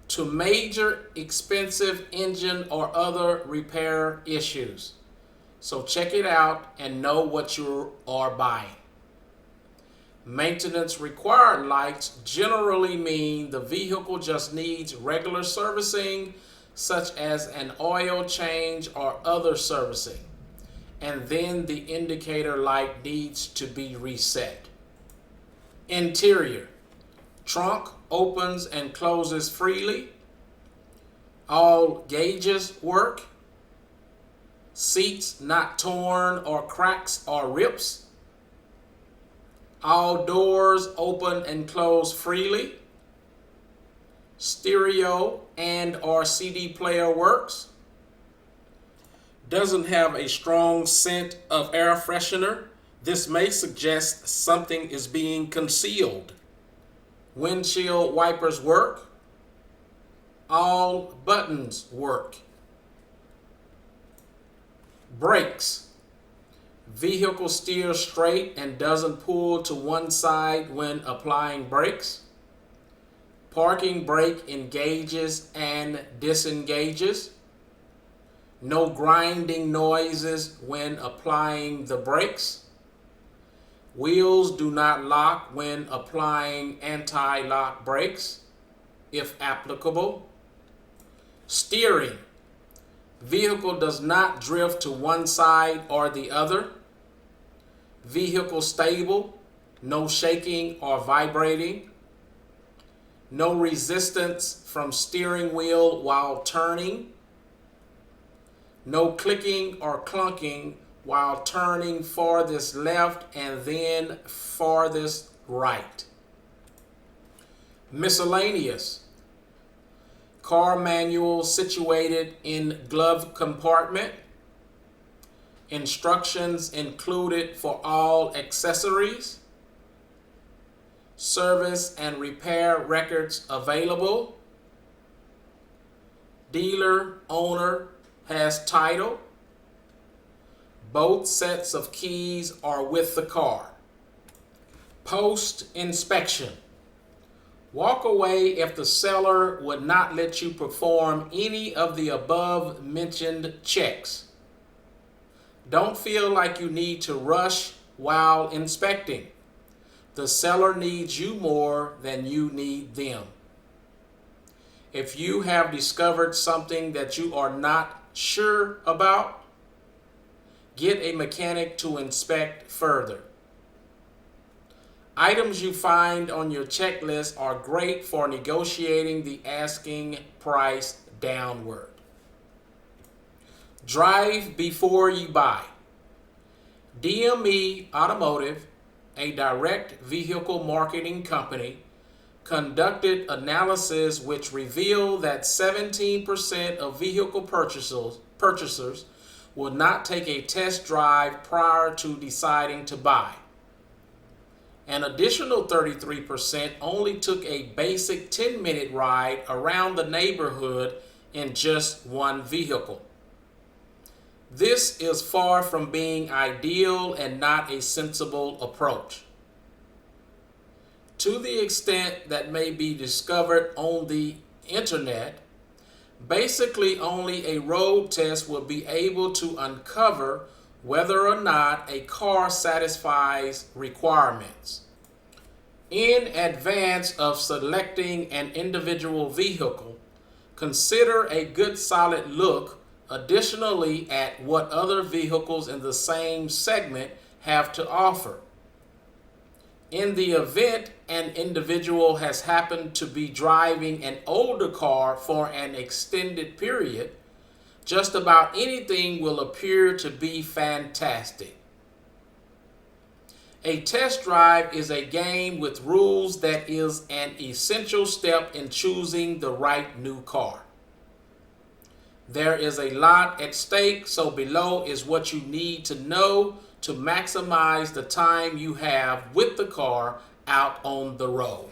to major expensive engine or other repair issues, So check it out and know what you are buying. Maintenance required lights generally mean the vehicle just needs regular servicing, such as an oil change or other servicing, and then the indicator light needs to be reset. Interior. Trunk opens and closes freely. All gauges work. Seats not torn or cracks or rips. All doors open and close freely. Stereo and or CD player works. Doesn't have a strong scent of air freshener. This may suggest something is being concealed. Windshield wipers work. All buttons work. Brakes. Vehicle steers straight and doesn't pull to one side when applying brakes. Parking brake engages and disengages. No grinding noises when applying the brakes. Wheels do not lock when applying anti-lock brakes, if applicable. Steering. Vehicle does not drift to one side or the other. Vehicle stable, no shaking or vibrating. No resistance from steering wheel while turning. No clicking or clunking while turning farthest left and then farthest right. Miscellaneous. Car manual situated in glove compartment. Instructions included for all accessories. Service and repair records available. Dealer owner has title. Both sets of keys are with the car. Post inspection. Walk away if the seller would not let you perform any of the above mentioned checks. Don't feel like you need to rush while inspecting. The seller needs you more than you need them. If you have discovered something that you are not sure about, get a mechanic to inspect further. Items you find on your checklist are great for negotiating the asking price downward. Drive before you buy. DME Automotive, a direct vehicle marketing company, conducted analysis which revealed that 17% of vehicle purchasers will not take a test drive prior to deciding to buy. An additional 33% only took a basic 10-minute ride around the neighborhood in just one vehicle. This is far from being ideal and not a sensible approach. To the extent that may be discovered on the internet, basically only a road test will be able to uncover whether or not a car satisfies requirements. In advance of selecting an individual vehicle, consider a good solid look additionally at what other vehicles in the same segment have to offer. In the event an individual has happened to be driving an older car for an extended period, just about anything will appear to be fantastic. A test drive is a game with rules that is an essential step in choosing the right new car. There is a lot at stake, so below is what you need to know to maximize the time you have with the car out on the road.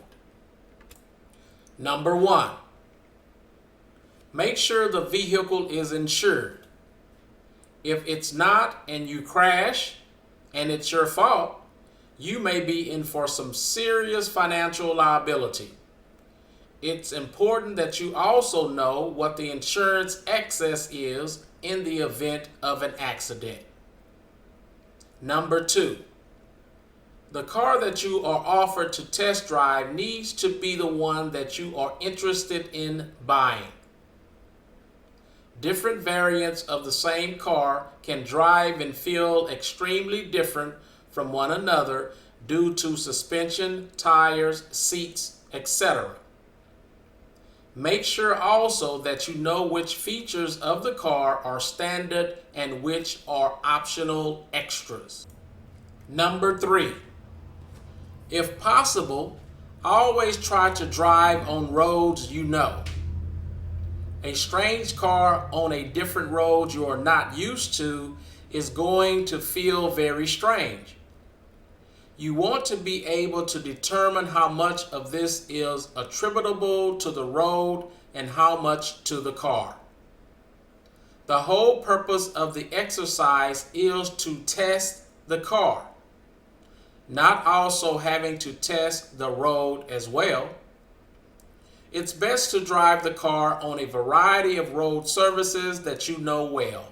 Number 1, make sure the vehicle is insured. If it's not and you crash and it's your fault, you may be in for some serious financial liability. It's important that you also know what the insurance excess is in the event of an accident. Number 2, the car that you are offered to test drive needs to be the one that you are interested in buying. Different variants of the same car can drive and feel extremely different from one another due to suspension, tires, seats, etc. Make sure also that you know which features of the car are standard and which are optional extras. Number 3, if possible, always try to drive on roads you know. A strange car on a different road you are not used to is going to feel very strange. You want to be able to determine how much of this is attributable to the road and how much to the car. The whole purpose of the exercise is to test the car, not also having to test the road as well. It's best to drive the car on a variety of road surfaces that you know well.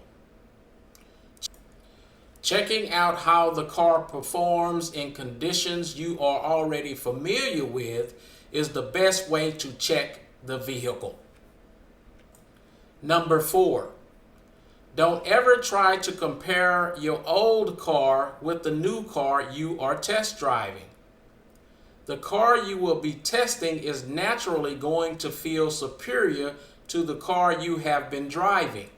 Checking out how the car performs in conditions you are already familiar with is the best way to check the vehicle. Number 4, don't ever try to compare your old car with the new car you are test driving. The car you will be testing is naturally going to feel superior to the car you have been driving.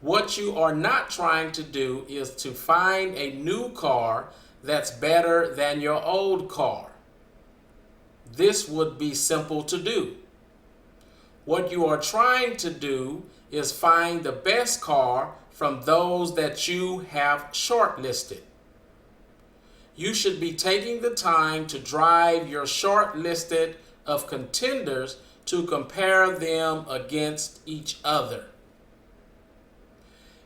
What you are not trying to do is to find a new car that's better than your old car. This would be simple to do. What you are trying to do is find the best car from those that you have shortlisted. You should be taking the time to drive your short listed of contenders to compare them against each other.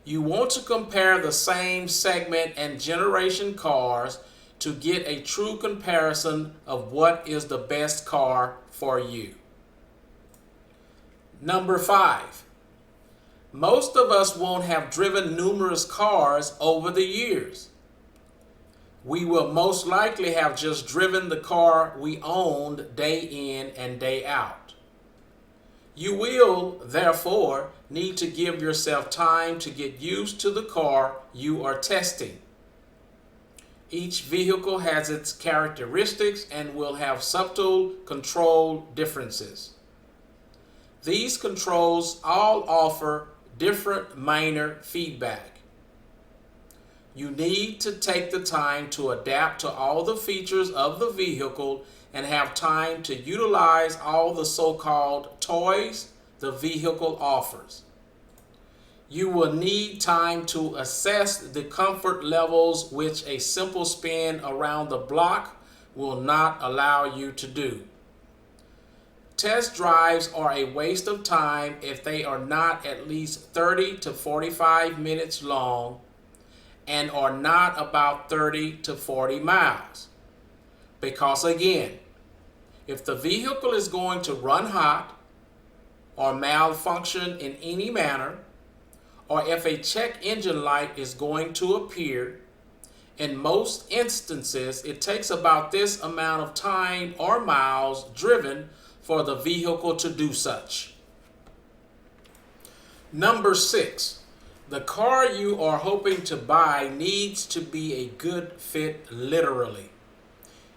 You want to compare the same segment and generation cars to get a true comparison of what is the best car for you. Number 5, most of us won't have driven numerous cars over the years. We will most likely have just driven the car we owned day in and day out. You will, therefore, need to give yourself time to get used to the car you are testing. Each vehicle has its characteristics and will have subtle control differences. These controls all offer different minor feedback. You need to take the time to adapt to all the features of the vehicle and have time to utilize all the so-called toys the vehicle offers. You will need time to assess the comfort levels, which a simple spin around the block will not allow you to do. Test drives are a waste of time if they are not at least 30 to 45 minutes long and are not about 30 to 40 miles. Because again, if the vehicle is going to run hot or malfunction in any manner, or if a check engine light is going to appear, in most instances it takes about this amount of time or miles driven for the vehicle to do such. Number 6, the car you are hoping to buy needs to be a good fit literally.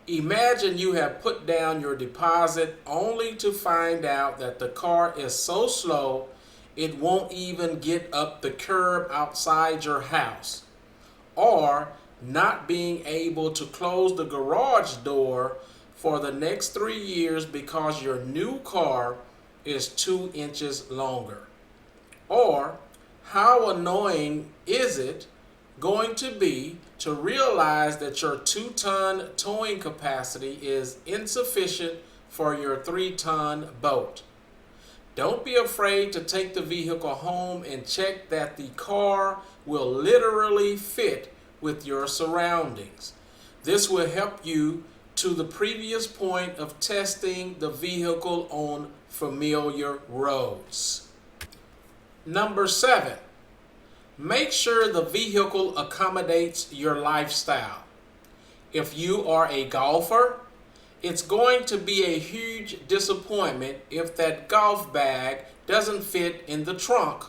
Imagine you have put down your deposit only to find out that the car is so slow it won't even get up the curb outside your house, or not being able to close the garage door for the next 3 years because your new car is 2 inches longer. Or how annoying is it going to be to realize that your 2-ton towing capacity is insufficient for your 3-ton boat? Don't be afraid to take the vehicle home and check that the car will literally fit with your surroundings. This will help you to the previous point of testing the vehicle on familiar roads. Number 7, Make sure the vehicle accommodates your lifestyle. If you are a golfer, it's going to be a huge disappointment if that golf bag doesn't fit in the trunk,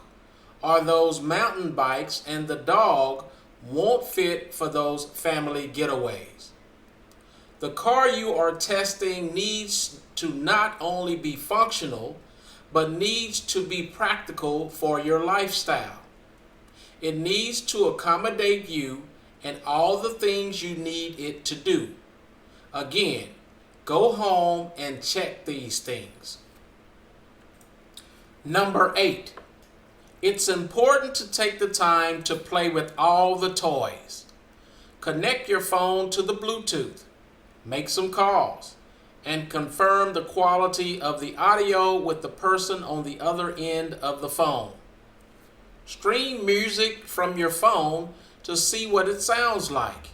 or those mountain bikes and the dog won't fit for those family getaways. The car you are testing needs to not only be functional, but needs to be practical for your lifestyle. It needs to accommodate you and all the things you need it to do. Again, go home and check these things. Number 8, it's important to take the time to play with all the toys. Connect your phone to the Bluetooth, make some calls, and confirm the quality of the audio with the person on the other end of the phone. Stream music from your phone to see what it sounds like.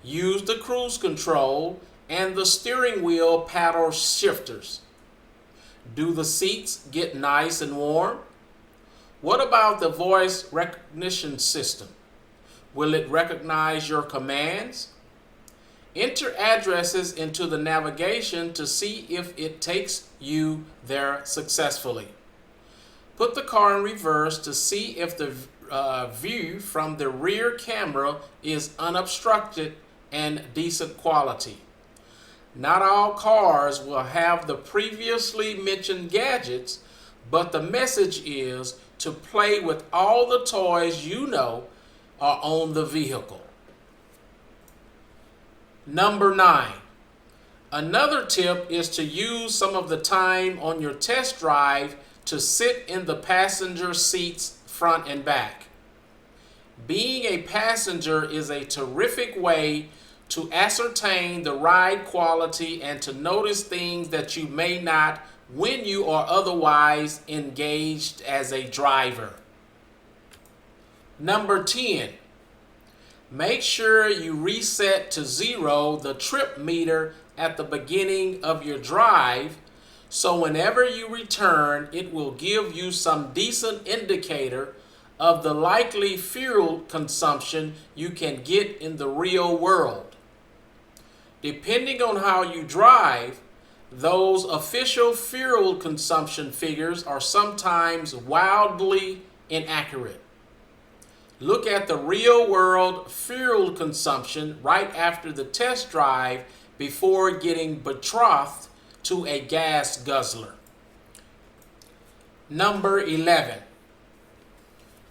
Use the cruise control and the steering wheel paddle shifters. Do the seats get nice and warm? What about the voice recognition system? Will it recognize your commands? Enter addresses into the navigation to see if it takes you there successfully. Put the car in reverse to see if the view from the rear camera is unobstructed and decent quality. Not all cars will have the previously mentioned gadgets, but the message is to play with all the toys you know are on the vehicle. Number 9. Another tip is to use some of the time on your test drive to sit in the passenger seats front and back. Being a passenger is a terrific way to ascertain the ride quality and to notice things that you may not when you are otherwise engaged as a driver. Number 10. Make sure you reset to 0 the trip meter at the beginning of your drive, so whenever you return, it will give you some decent indicator of the likely fuel consumption you can get in the real world. Depending on how you drive, those official fuel consumption figures are sometimes wildly inaccurate. Look at the real world fuel consumption right after the test drive before getting betrothed to a gas guzzler. Number 11.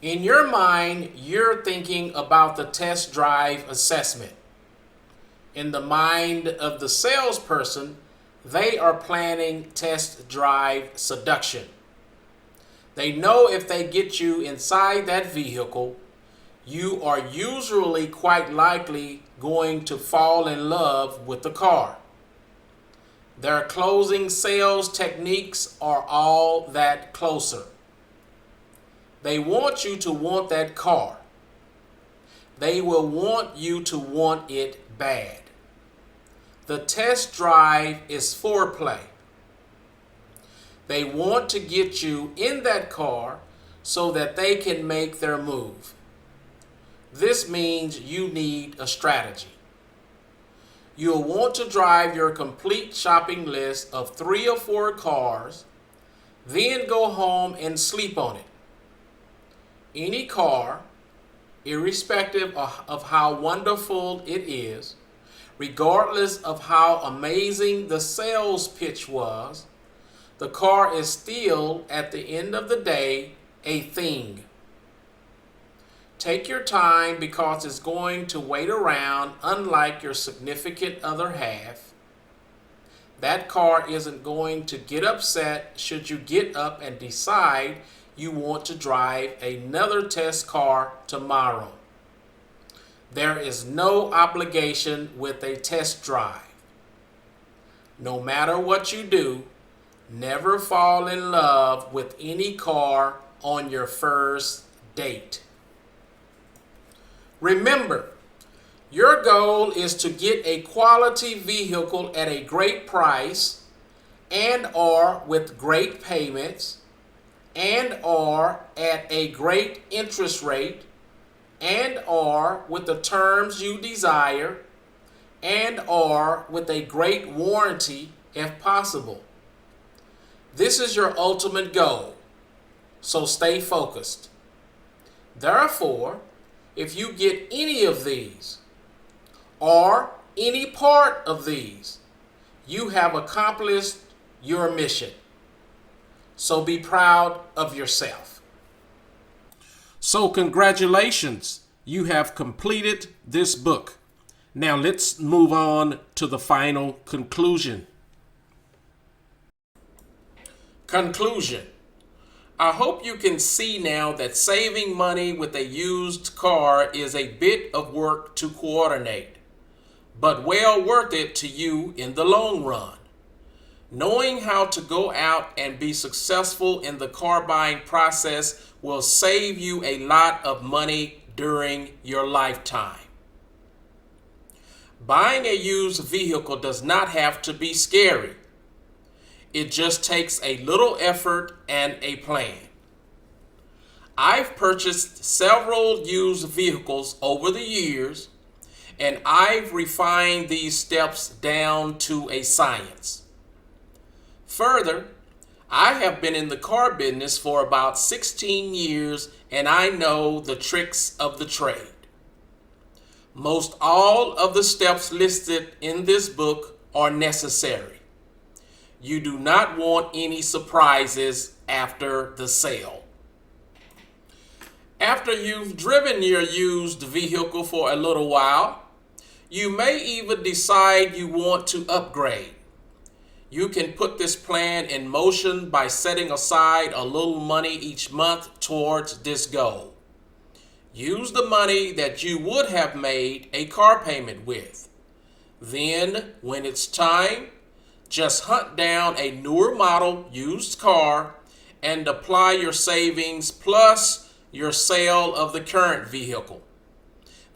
In your mind, you're thinking about the test drive assessment. In the mind of the salesperson, they are planning test drive seduction. They know if they get you inside that vehicle, you are usually quite likely going to fall in love with the car. Their closing sales techniques are all that closer. They want you to want that car. They will want you to want it bad. The test drive is foreplay. They want to get you in that car so that they can make their move. This means you need a strategy. You'll want to drive your complete shopping list of 3 or 4 cars, then go home and sleep on it. Any car, irrespective of how wonderful it is, regardless of how amazing the sales pitch was, the car is still, at the end of the day, a thing. Take your time because it's going to wait around, unlike your significant other half. That car isn't going to get upset should you get up and decide you want to drive another test car tomorrow. There is no obligation with a test drive. No matter what you do, never fall in love with any car on your first date. Remember, your goal is to get a quality vehicle at a great price and/or with great payments, and are at a great interest rate, and are with the terms you desire, and are with a great warranty if possible. This is your ultimate goal, so stay focused. Therefore, if you get any of these, or any part of these, you have accomplished your mission. So be proud of yourself. So congratulations, you have completed this book. Now let's move on to the final conclusion. Conclusion. I hope you can see now that saving money with a used car is a bit of work to coordinate, but well worth it to you in the long run. Knowing how to go out and be successful in the car buying process will save you a lot of money during your lifetime. Buying a used vehicle does not have to be scary. It just takes a little effort and a plan. I've purchased several used vehicles over the years, and I've refined these steps down to a science. Further, I have been in the car business for about 16 years, and I know the tricks of the trade. Most all of the steps listed in this book are necessary. You do not want any surprises after the sale. After you've driven your used vehicle for a little while, you may even decide you want to upgrade. You can put this plan in motion by setting aside a little money each month towards this goal. Use the money that you would have made a car payment with. Then, when it's time, just hunt down a newer model used car and apply your savings plus your sale of the current vehicle.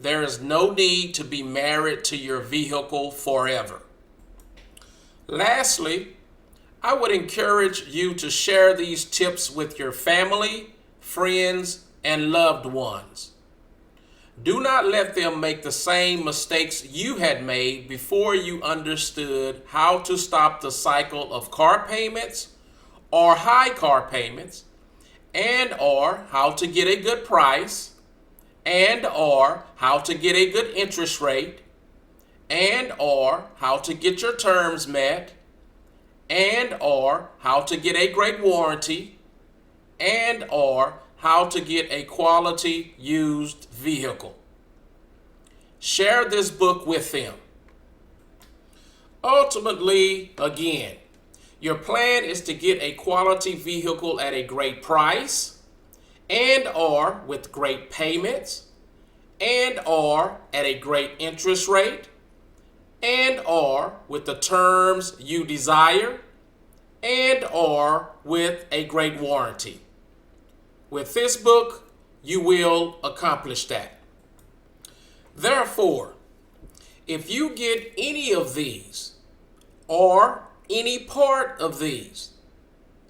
There is no need to be married to your vehicle forever. Lastly, I would encourage you to share these tips with your family, friends, and loved ones. Do not let them make the same mistakes you had made before you understood how to stop the cycle of car payments or high car payments, and or how to get a good price, and or how to get a good interest rate, and or how to get your terms met, and or how to get a great warranty, and or how to get a quality used vehicle. Share this book with them. Ultimately, again, your plan is to get a quality vehicle at a great price, and or with great payments, and or at a great interest rate, and or with the terms you desire, and or with a great warranty. With this book, you will accomplish that. Therefore, if you get any of these or any part of these,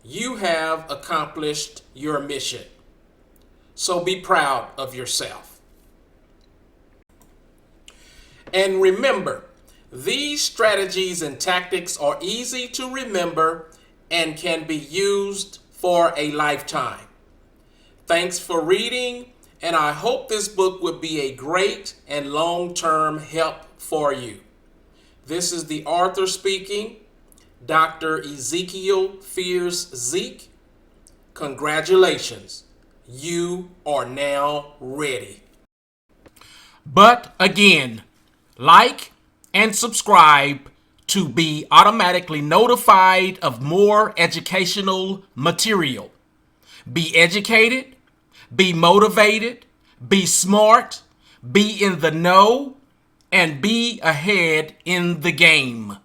you have accomplished your mission. So be proud of yourself. And remember, these strategies and tactics are easy to remember and can be used for a lifetime. Thanks for reading, and I hope this book will be a great and long-term help for you. This is the author speaking, Dr. Ezekiel Fears Zeke. Congratulations, you are now ready. But again, like and subscribe to be automatically notified of more educational material. Be educated, be motivated, be smart, be in the know, and be ahead in the game.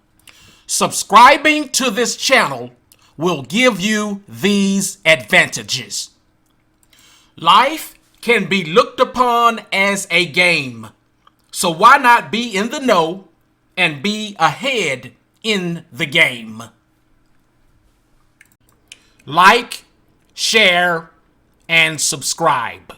Subscribing to this channel will give you these advantages. Life can be looked upon as a game, so why not be in the know and be ahead in the game? Like, share, and subscribe.